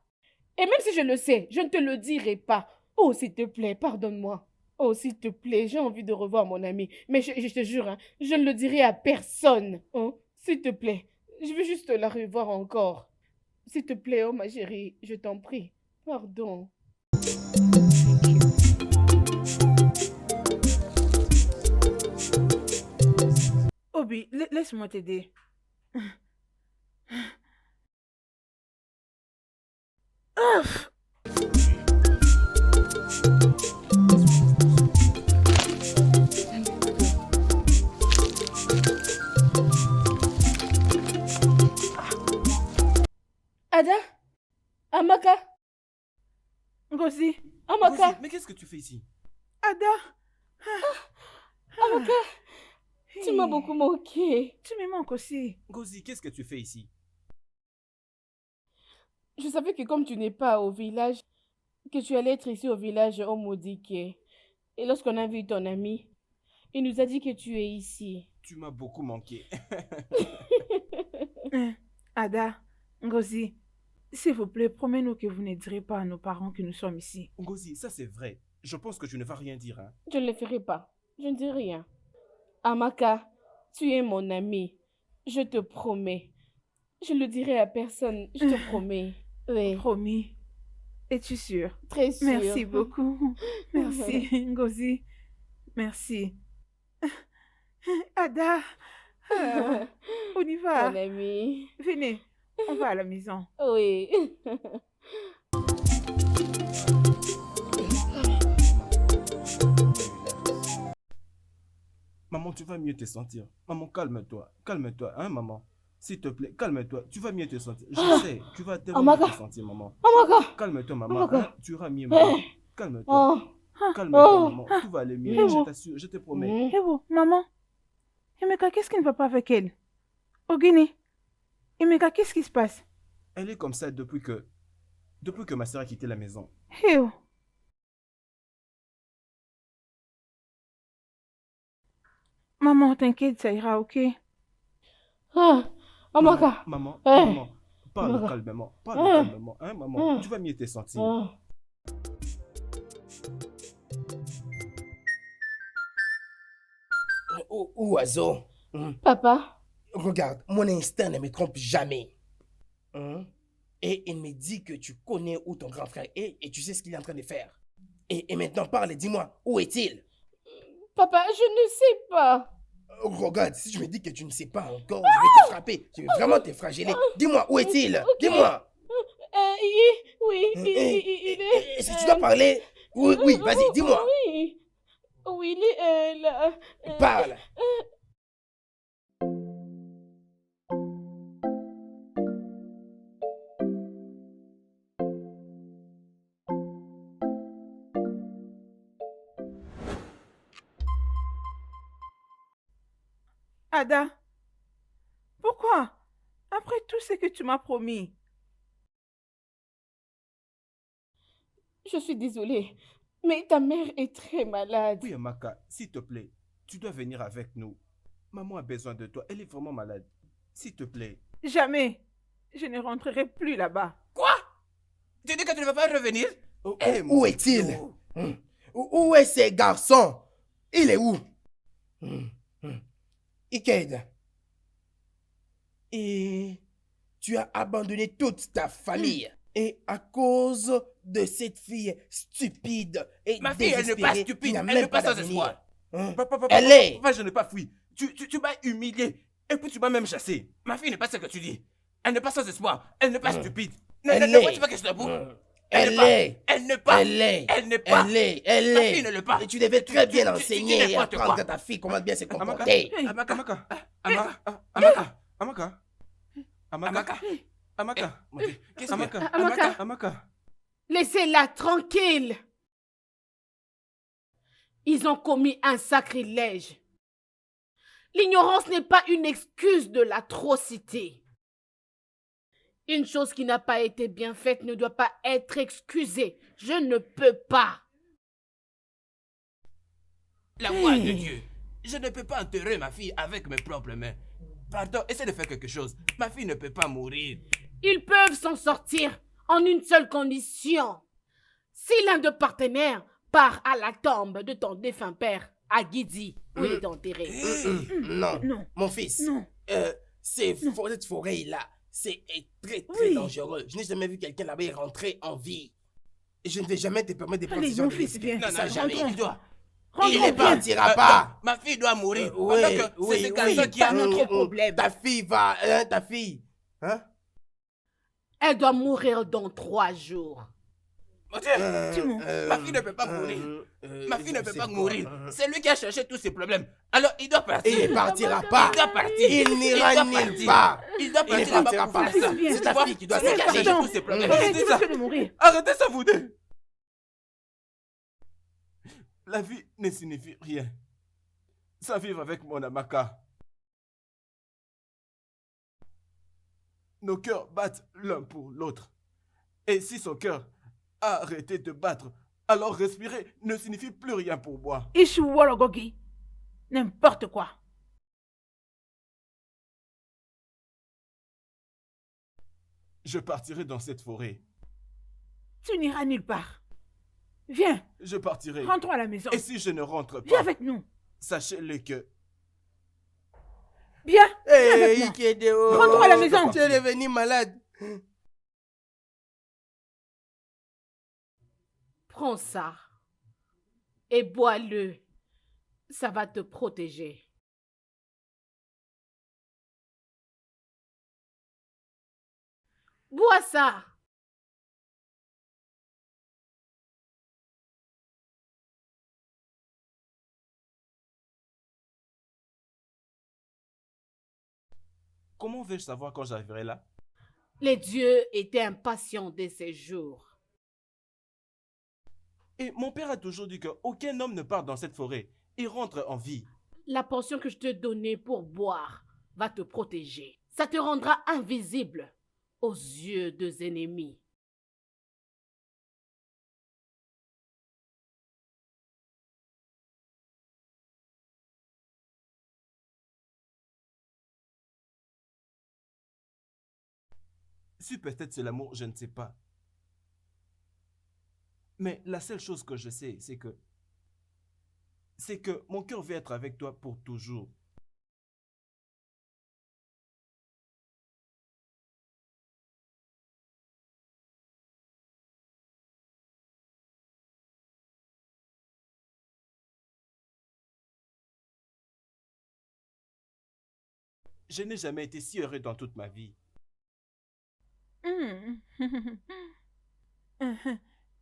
Et même si je le sais, je ne te le dirai pas. Oh, s'il te plaît, pardonne-moi. Oh, s'il te plaît, j'ai envie de revoir mon ami. Mais je te jure, hein, je ne le dirai à personne. Hein. S'il te plaît, je veux juste la revoir encore. S'il te plaît, oh ma chérie, je t'en prie. Pardon. Obi, laisse-moi t'aider. Ah! Ada? Amaka? Ngozi, Amaka? Ngozi, mais qu'est-ce que tu fais ici? Ada. Amaka? Tu m'as Hey, beaucoup manqué. tu me manques aussi. Ngozi, qu'est-ce que tu fais ici? Je savais que comme tu n'es pas au village, que tu allais être ici au village Omodike. Et lorsqu'on a vu ton ami, il nous a dit que tu es ici. Tu m'as beaucoup manqué. Ada, Ngozi, s'il vous plaît, promets-nous que vous ne direz pas à nos parents que nous sommes ici. Ngozi, ça c'est vrai. Je pense que tu ne vas rien dire, hein. Je ne le ferai pas. Je ne dis rien. Amaka, tu es mon ami. Je te promets. Je ne le dirai à personne. Je te promets. Oui, Promis. Es-tu sûre? très sûr. Merci beaucoup. Merci, Ngozi. Merci. Ada, on y va. Mon ami. Venez, on va à la maison. Oui. Maman, tu vas mieux te sentir. Maman, calme-toi. Calme-toi, hein, maman. S'il te plaît, calme-toi. Tu vas mieux te sentir. Je sais, tu vas tellement mieux Amaka. te sentir, maman. Amaka. Calme-toi, maman. Amaka. Hein, tu iras mieux, maman. Calme-toi. Oh. Calme-toi, Oh. maman. Tout va aller mieux. Oh. Je t'assure, je te promets. Mm. Eh vous, maman. Emeka, qu'est-ce qui ne va pas avec elle? Ogini. Emeka, qu'est-ce qui se passe? Elle est comme ça depuis que ma sœur a quitté la maison. Eh oh. Maman, t'inquiète, ça ira, ok? Ah. Amaka. Maman, Eh. maman, parle Amaka. calmement. Parle Eh. calmement, hein, maman. Eh. Tu vas mieux te sentir. Oh. Oiseau, Papa. regarde, mon instinct ne me trompe jamais. Hein? Et il me dit que tu connais où ton grand frère est et tu sais ce qu'il est en train de faire. Et maintenant parle, dis-moi, où est-il? Papa, je ne sais pas. Regarde, si tu me dis que tu ne sais pas encore, je vais te frapper. Je vais vraiment te flageller. Dis-moi, où est-il? Ok. Dis-moi. Oui, il est... Si tu dois parler, oui, oui, vas-y, dis-moi. Oui, oui, il est là. Parle. Ada, pourquoi? Après tout ce que tu m'as promis. Je suis désolée, mais ta mère est très malade. Oui, Amaka, s'il te plaît, tu dois venir avec nous. Maman a besoin de toi. Elle est vraiment malade. S'il te plaît. Jamais. Je ne rentrerai plus là-bas. Quoi? Tu dis que tu ne vas pas revenir? Eh, Où mon est-il? Dieu. Où est ce garçon? Il est où? Iked. Et tu as abandonné toute ta famille. Et à cause de cette fille stupide et Ma fille, elle n'est pas désespérée, stupide, qui n'a elle même n'est pas pas sans d'avenir. espoir. Hein? Papa, Elle est. papa, je n'ai pas fui. Tu m'as humilié. Et puis tu m'as même chassé. Ma fille n'est pas ce que tu dis. Elle n'est pas sans espoir. Elle n'est pas stupide. Elle Ne est. vois-tu pas que je te bouge? Elle n'est est. pas. Elle n'est pas. Elle est. Elle n'est pas. Elle est. Elle Ma est. fille ne l'est pas. Et tu devais très Tu- bien tu- tu enseigner dis et n'importe apprendre quoi. à ta fille comment bien se Amaka. comporter. Amaka, Amaka. Amaka. Amaka. Amaka. Amaka. Amaka. Amaka. Mon Dieu, qu'est-ce que... Amaka. Amaka. Amaka. Laissez-la tranquille. Ils ont commis un sacrilège. L'ignorance n'est pas une excuse de l'atrocité. Une chose qui n'a pas été bien faite ne doit pas être excusée. Je ne peux pas. La voix de Dieu. Je ne peux pas enterrer ma fille avec mes propres mains. Pardon, essaie de faire quelque chose. Ma fille ne peut pas mourir. Ils peuvent s'en sortir en une seule condition. Si l'un de partenaires Pars à la tombe de ton défunt père, à Guidi, où il est enterré. Non, Non. mon fils. Non. Cette forêt-là, c'est très, très Oui. dangereux. Je n'ai jamais vu quelqu'un là-bas y rentrer en vie. Et je ne vais jamais te permettre de prendre Allez, ce genre mon de fils, risque. viens. Non, Ça, non, jamais. il doit. Il ne Rentrons, viens. partira pas. Ma fille doit mourir. Oui, Pendant que oui, c'est ce oui. garçon qui a Pas notre problème. Ta fille va... Hein, ta fille. Hein? Elle doit mourir dans 3 jours. Mon Dieu, ma fille ne peut pas mourir. Ma fille ne peut pas mourir. C'est lui qui a cherché tous ces problèmes. Alors il doit partir. Il ne partira pas. Il doit partir. Il n'ira doit nulle partir. part. Il doit Il ne partir là-bas partira pour pas. faire ça. Viens. C'est ta fille qui doit C'est se lui qui a cacher. cherché tous ces problèmes. Arrête, C'est tu ça. risques de mourir. Arrêtez ça, vous deux. La vie ne signifie rien. Sans vivre avec mon Amaka. Nos cœurs battent l'un pour l'autre. Et si son cœur a arrêté de battre, alors respirer ne signifie plus rien pour moi. Ishu Wologogi. N'importe quoi. Je partirai dans cette forêt. Tu n'iras nulle part. Viens, Je partirai. rentrons à la maison. Et si je ne rentre Viens pas, avec nous. sachez-le que Viens, viens avec Hey, moi. Ikedeo. Rentrons à la maison. Tu es devenu malade. Prends ça et bois-le. Ça va te protéger. Bois ça. comment vais-je savoir quand j'arriverai là? Les dieux étaient impatients de ces jours. Et mon père a toujours dit qu'aucun homme ne part dans cette forêt. Il rentre en vie. La portion que je te donnais pour boire va te protéger. Ça te rendra invisible aux yeux des ennemis. Si peut-être c'est l'amour, je ne sais pas. Mais la seule chose que je sais, c'est que mon cœur veut être avec toi pour toujours. Je n'ai jamais été si heureux dans toute ma vie.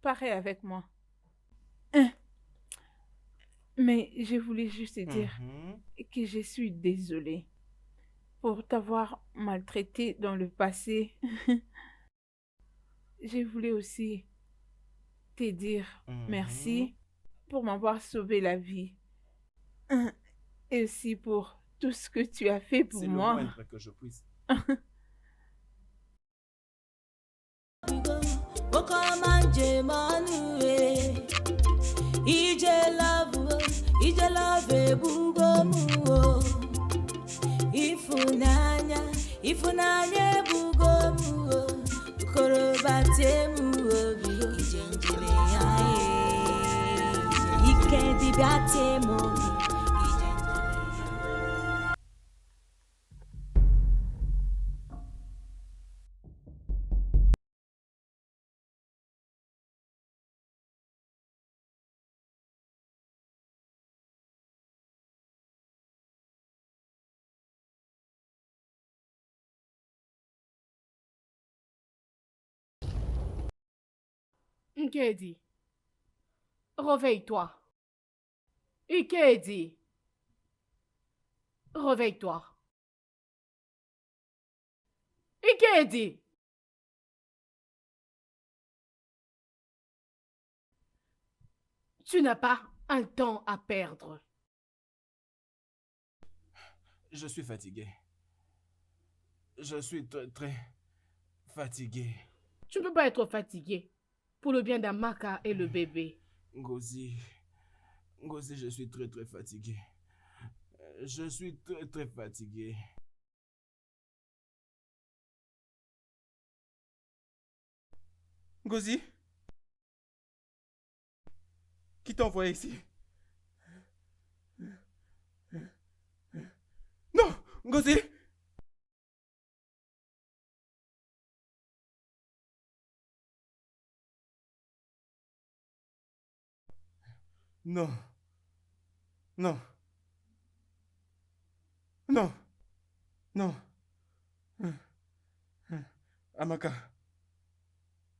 Pareil avec moi. Mais je voulais juste te dire que je suis désolée pour t'avoir maltraité dans le passé. Je voulais aussi te dire merci pour m'avoir sauvé la vie. Et aussi pour tout ce que tu as fait pour C'est le moi. moindre que je puisse. Ifunanya bugomu korobatemu ijenjele yae ikendi batemo. Ikedi, réveille-toi. Ikedi, réveille-toi. Ikedi. Tu n'as pas un temps à perdre. Je suis fatigué. Je suis très, très fatigué. Tu ne peux pas être fatigué pour le bien d'Amaka et le bébé. Ngozi, je suis très, très fatigué. Je suis très, très fatigué. Ngozi? Qui t'a envoyé ici? Non, Ngozi! Non. Non. Non. Non. Amaka.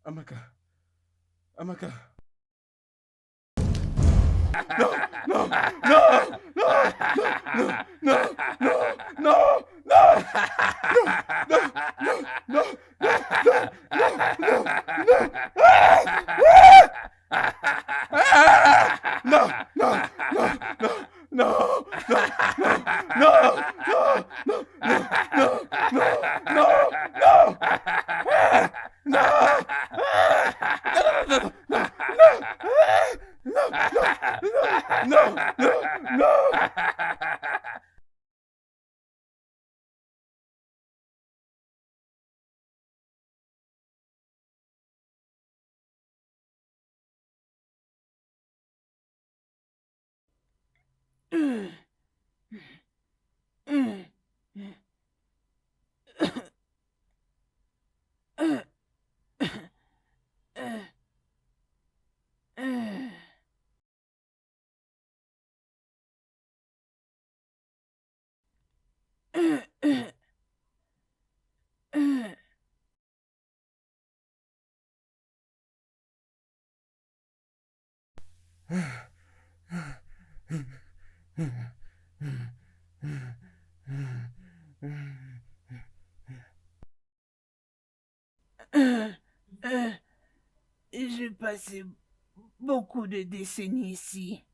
Amaka. Amaka. Non, non, non, non, non, non, non, J'ai passé beaucoup de décennies ici.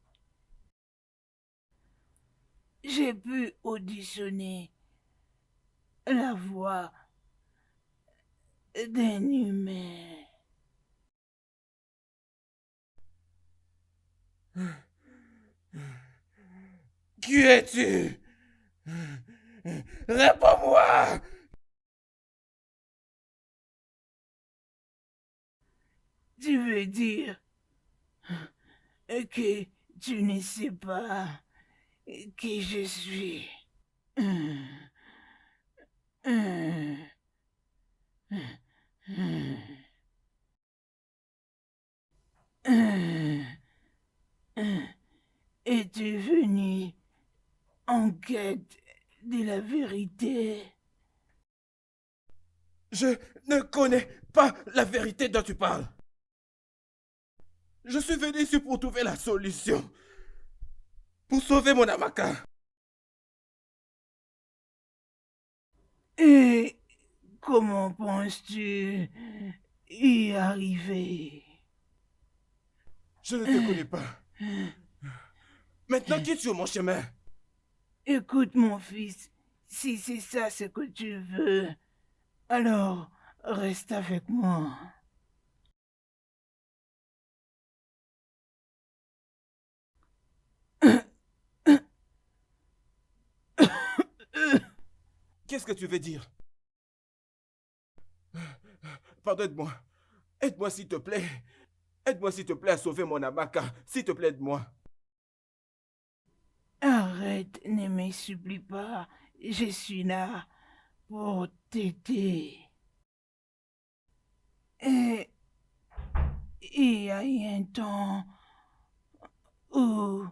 J'ai pu auditionner la voix d'un humain. Qui es-tu? Réponds-moi! Tu veux dire que tu ne sais pas qui je suis? Es-tu venu en quête de la vérité? Je ne connais pas la vérité dont tu parles. Je suis venu ici pour trouver la solution. Pour sauver mon Amaka. Et comment penses-tu y arriver? Je ne te connais pas. Maintenant, quitte sur mon chemin. Écoute, mon fils, si c'est ça ce que tu veux, alors reste avec moi. Qu'est-ce que tu veux dire? Pardonne-moi. Aide-moi s'il te plaît. Aide-moi s'il te plaît à sauver mon Amaka. S'il te plaît, aide-moi. Arrête, ne me supplie pas. Je suis là pour t'aider. Et il y a eu un temps où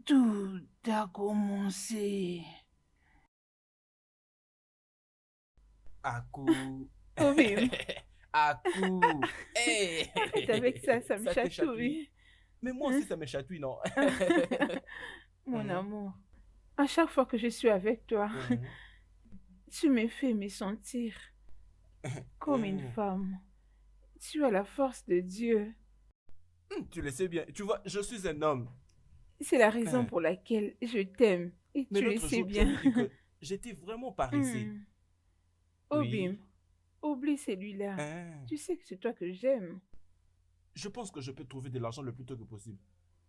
tout a commencé. Aku. Oh, Bim. Aku. Hey. Arrête avec ça, ça me te chatouille. Mais moi aussi, ça me chatouille, non? Mon amour, à chaque fois que je suis avec toi, tu me fais me sentir comme une femme. Tu as la force de Dieu. Tu le sais bien. Tu vois, je suis un homme. C'est la raison pour laquelle je t'aime. Et Mais tu le l'autre sais jour, bien. je me dis que j'étais vraiment paressé. Obim, oublie celui-là. Tu sais que c'est toi que j'aime. Je pense que je peux trouver de l'argent le plus tôt que possible.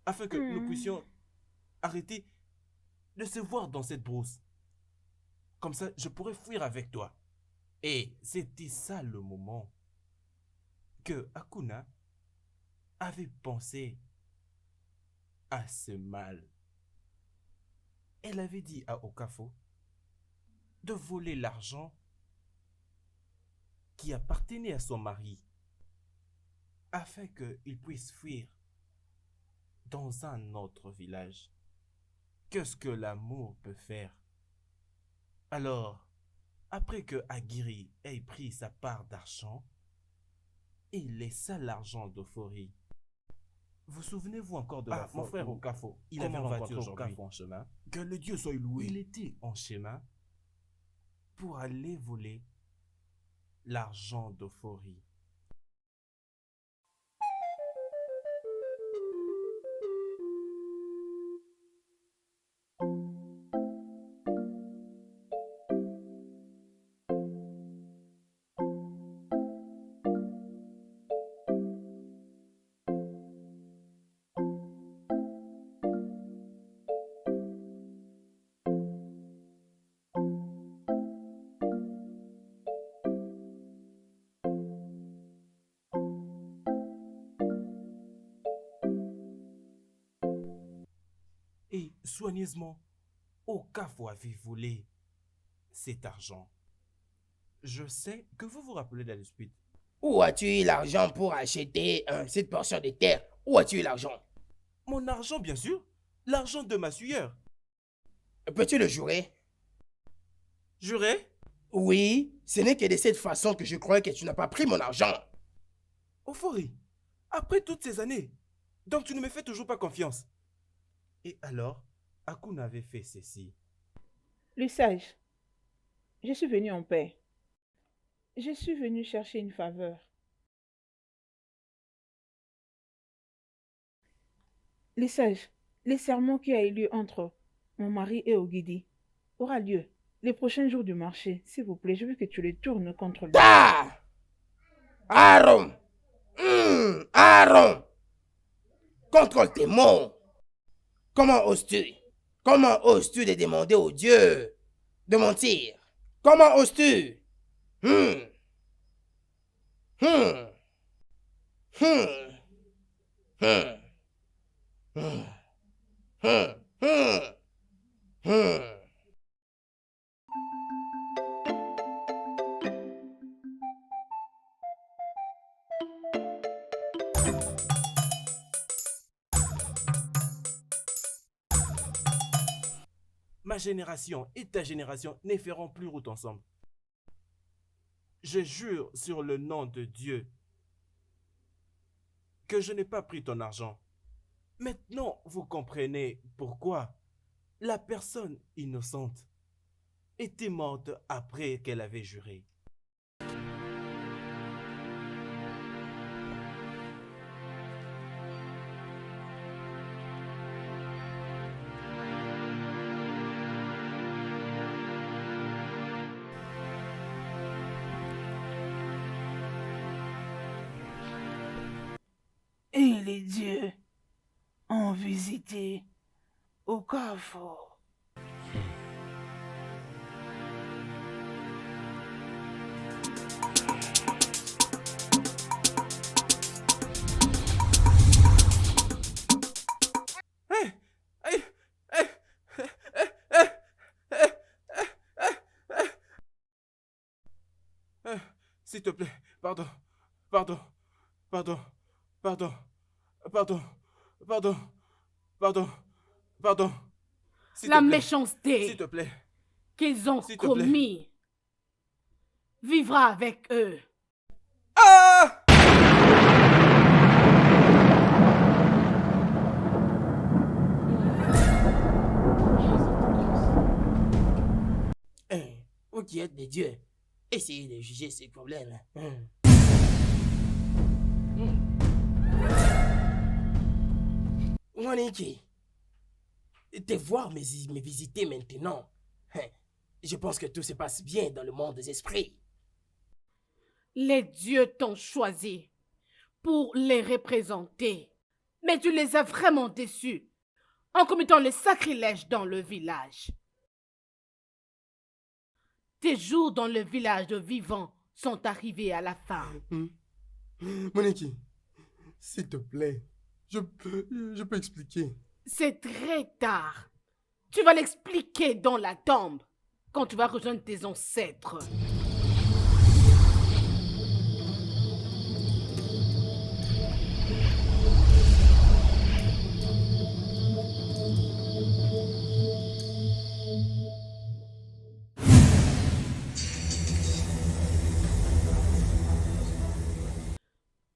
Afin que nous puissions arrêter de se voir dans cette brousse. Comme ça, je pourrais fuir avec toi. Et c'était ça le moment que Akuna avait pensé assez mal. Elle avait dit à Okafo de voler l'argent qui appartenait à son mari afin qu'il puisse fuir dans un autre village. Qu'est-ce que l'amour peut faire? Alors, après que Aguirre ait pris sa part d'argent, il laissa l'argent d'Ofori. Vous souvenez-vous encore de la mon fois frère où Okafo, il avait rencontré aujourd'hui Okafo en chemin? Que le Dieu soit loué. Il était en chemin pour aller voler l'argent d'Ofori. Et soigneusement, Okafo avait volé cet argent. Je sais que vous vous rappelez de la dispute. Où as-tu eu l'argent pour acheter cette portion de terre? Où as-tu eu l'argent? Mon argent, bien sûr. L'argent de ma sueur. Peux-tu le jurer? Juré? Oui, ce n'est que de cette façon que je croyais que tu n'as pas pris mon argent. Ofori, après toutes ces années, donc tu ne me fais toujours pas confiance. Et alors, Akun avait fait ceci. Le sage, je suis venu en paix. Je suis venu chercher une faveur. Le sage, le serment qui a eu lieu entre mon mari et Ogidi aura lieu les prochains jours du marché. S'il vous plaît, je veux que tu le tournes contre lui. Ah! Aaron! Aaron! Contrôle tes mots. Comment oses-tu? Comment oses-tu de demander au Dieu de mentir? Comment oses-tu? Ma génération et ta génération ne feront plus route ensemble. Je jure sur le nom de Dieu que je n'ai pas pris ton argent. Maintenant, vous comprenez pourquoi la personne innocente était morte après qu'elle avait juré. Et les dieux ont visité Okafo. S'il te plaît, pardon, pardon, pardon, pardon, pardon, pardon, pardon, pardon. S'il La te plaît, méchanceté s'il te plaît. qu'ils ont S'il te plaît. commis vivra avec eux. Ah! Vous qui êtes des dieux, essayez de juger ces problèmes. Moniki, te voir me visiter maintenant, je pense que tout se passe bien dans le monde des esprits. Les dieux t'ont choisi pour les représenter. Mais tu les as vraiment déçus en commettant le sacrilège dans le village. Tes jours dans le village de vivants sont arrivés à la fin. Moniki, s'il te plaît, je peux expliquer. C'est très tard. Tu vas l'expliquer dans la tombe, quand tu vas rejoindre tes ancêtres.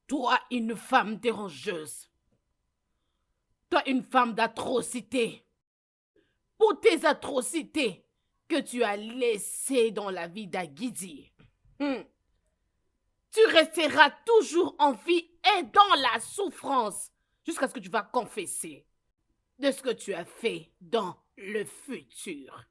Toi, une femme dérangeuse. Toi, une femme d'atrocité. Pour tes atrocités que tu as laissées dans la vie d'Aguidi, tu resteras toujours en vie et dans la souffrance jusqu'à ce que tu vas confesser de ce que tu as fait dans le futur.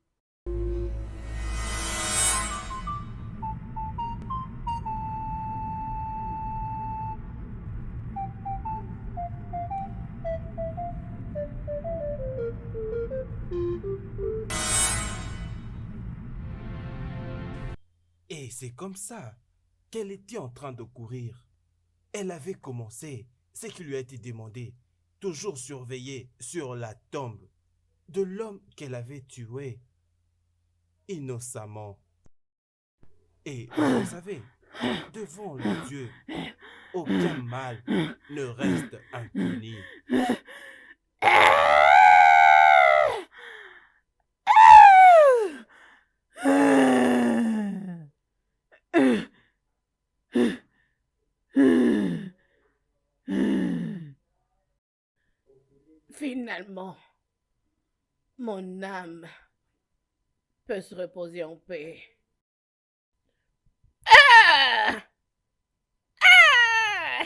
Et c'est comme ça qu'elle était en train de courir. Elle avait commencé ce qui lui a été demandé, toujours surveiller sur la tombe de l'homme qu'elle avait tué innocemment. Et vous savez, devant le Dieu, aucun mal ne reste impuni. Finalement, mon âme peut se reposer en paix. Ah! Ah!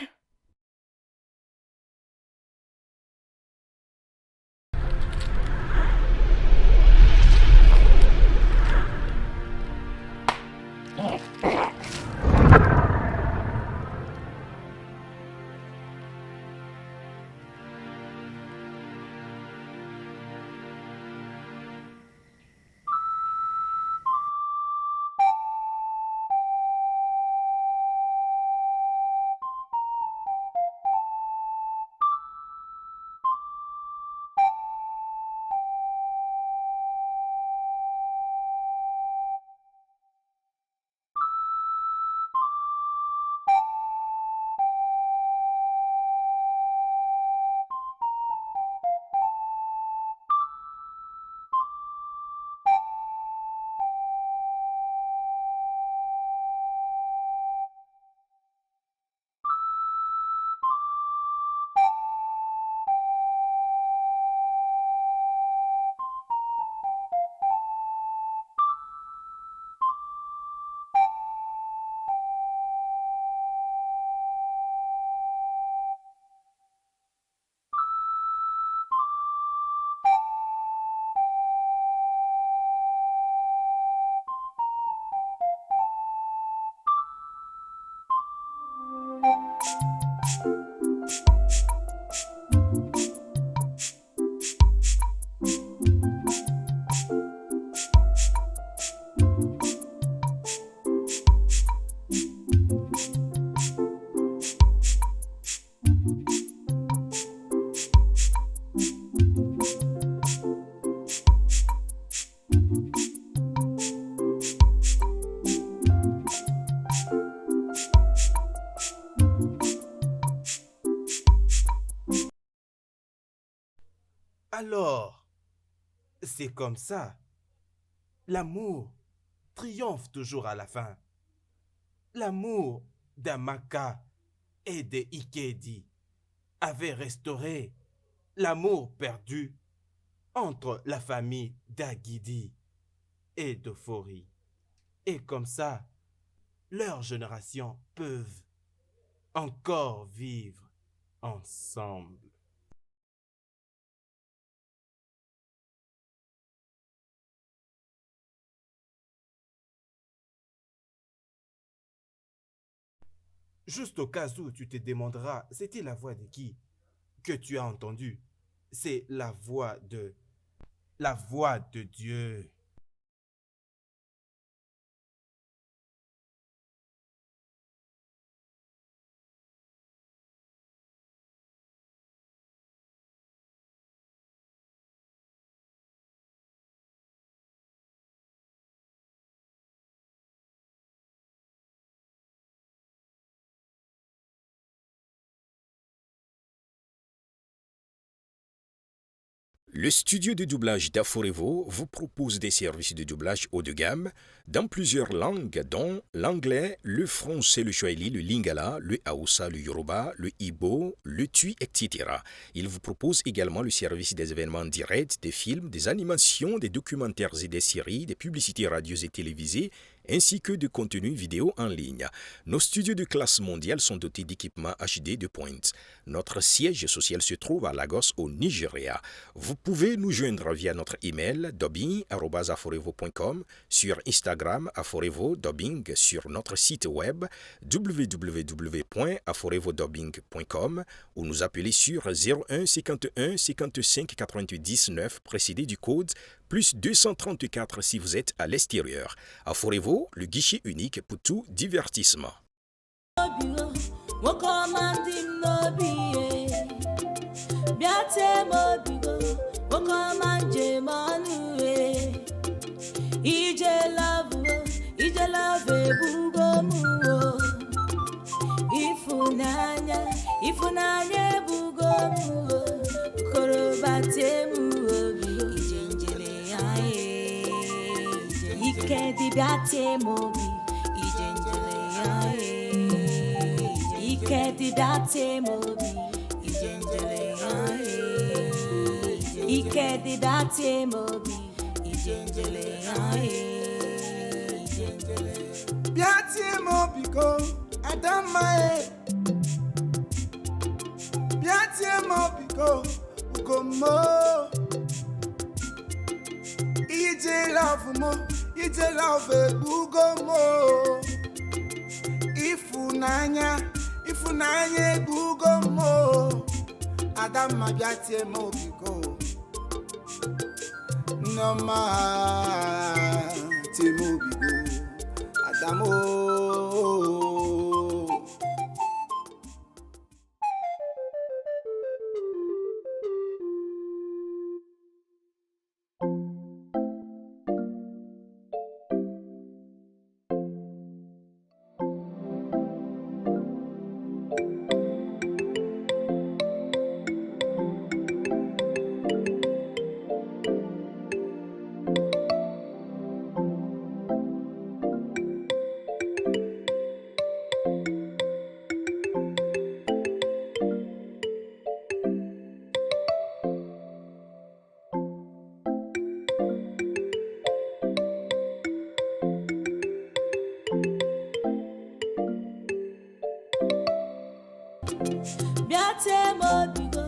Alors, c'est comme ça. L'amour triomphe toujours à la fin. L'amour d'Amaka et de Ikedi avait restauré l'amour perdu entre la famille d'Agidi et de Fori. Et comme ça, leurs générations peuvent encore vivre ensemble. Juste au cas où tu te demanderas, c'était la voix de qui que tu as entendu? C'est la voix de Dieu. Le studio de doublage d'Aforevo vous propose des services de doublage haut de gamme dans plusieurs langues, dont l'anglais, le français, le swahili, le lingala, le haoussa, le yoruba, le igbo, le tui, etc. Il vous propose également le service des événements directs, des films, des animations, des documentaires et des séries, des publicités radio et télévisées, ainsi que de contenus vidéo en ligne. Nos studios de classe mondiale sont dotés d'équipements HD de pointe. Notre siège social se trouve à Lagos, au Nigeria. Vous pouvez nous joindre via notre email dubbing@aforevo.com, sur Instagram Aforevo Dubbing, sur notre site web www.aforevodubbing.com ou nous appeler sur 01 51 55 88 19 précédé du code plus 234 si vous êtes à l'extérieur. Aforevo, le guichet unique pour tout divertissement. Ikedi biate mobi ijenjele yae. Ikedi biate mobi ijenjele yae. Ikedi biate mobi ijenjele yae. Biate mobi go adamae. Biate mobi go ugomo. Ije love mo. Ije love bugomo. Ifunanya bugomo. Adama biate mo bigo. Noma te mo bigo. Adamo. Biate mobigo,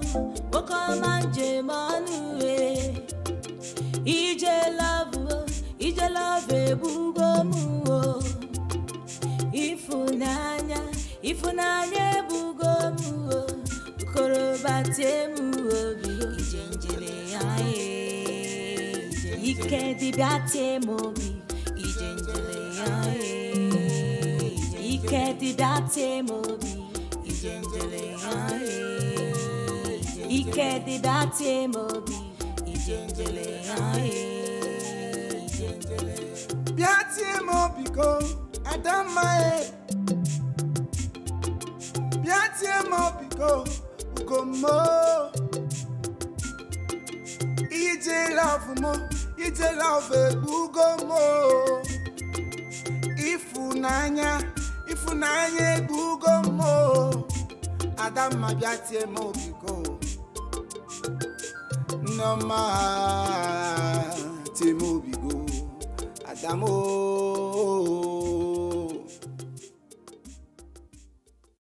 wokomanje manue. Ije love bugo muo. Ifunanya bugo muo. Korobate muo bigo ijenjele yae. Ikedi biate mobi ijenjele yae. Ikedi biate mobi. Ikedi biate mobi ijenjele yae. Biate mobi go adamae. Biate mobi go ugomo. Ije love mo. Ije love bugomo. Ifunanya bugomo. Adama biate mobi go. Noma te mobi go. Adamo.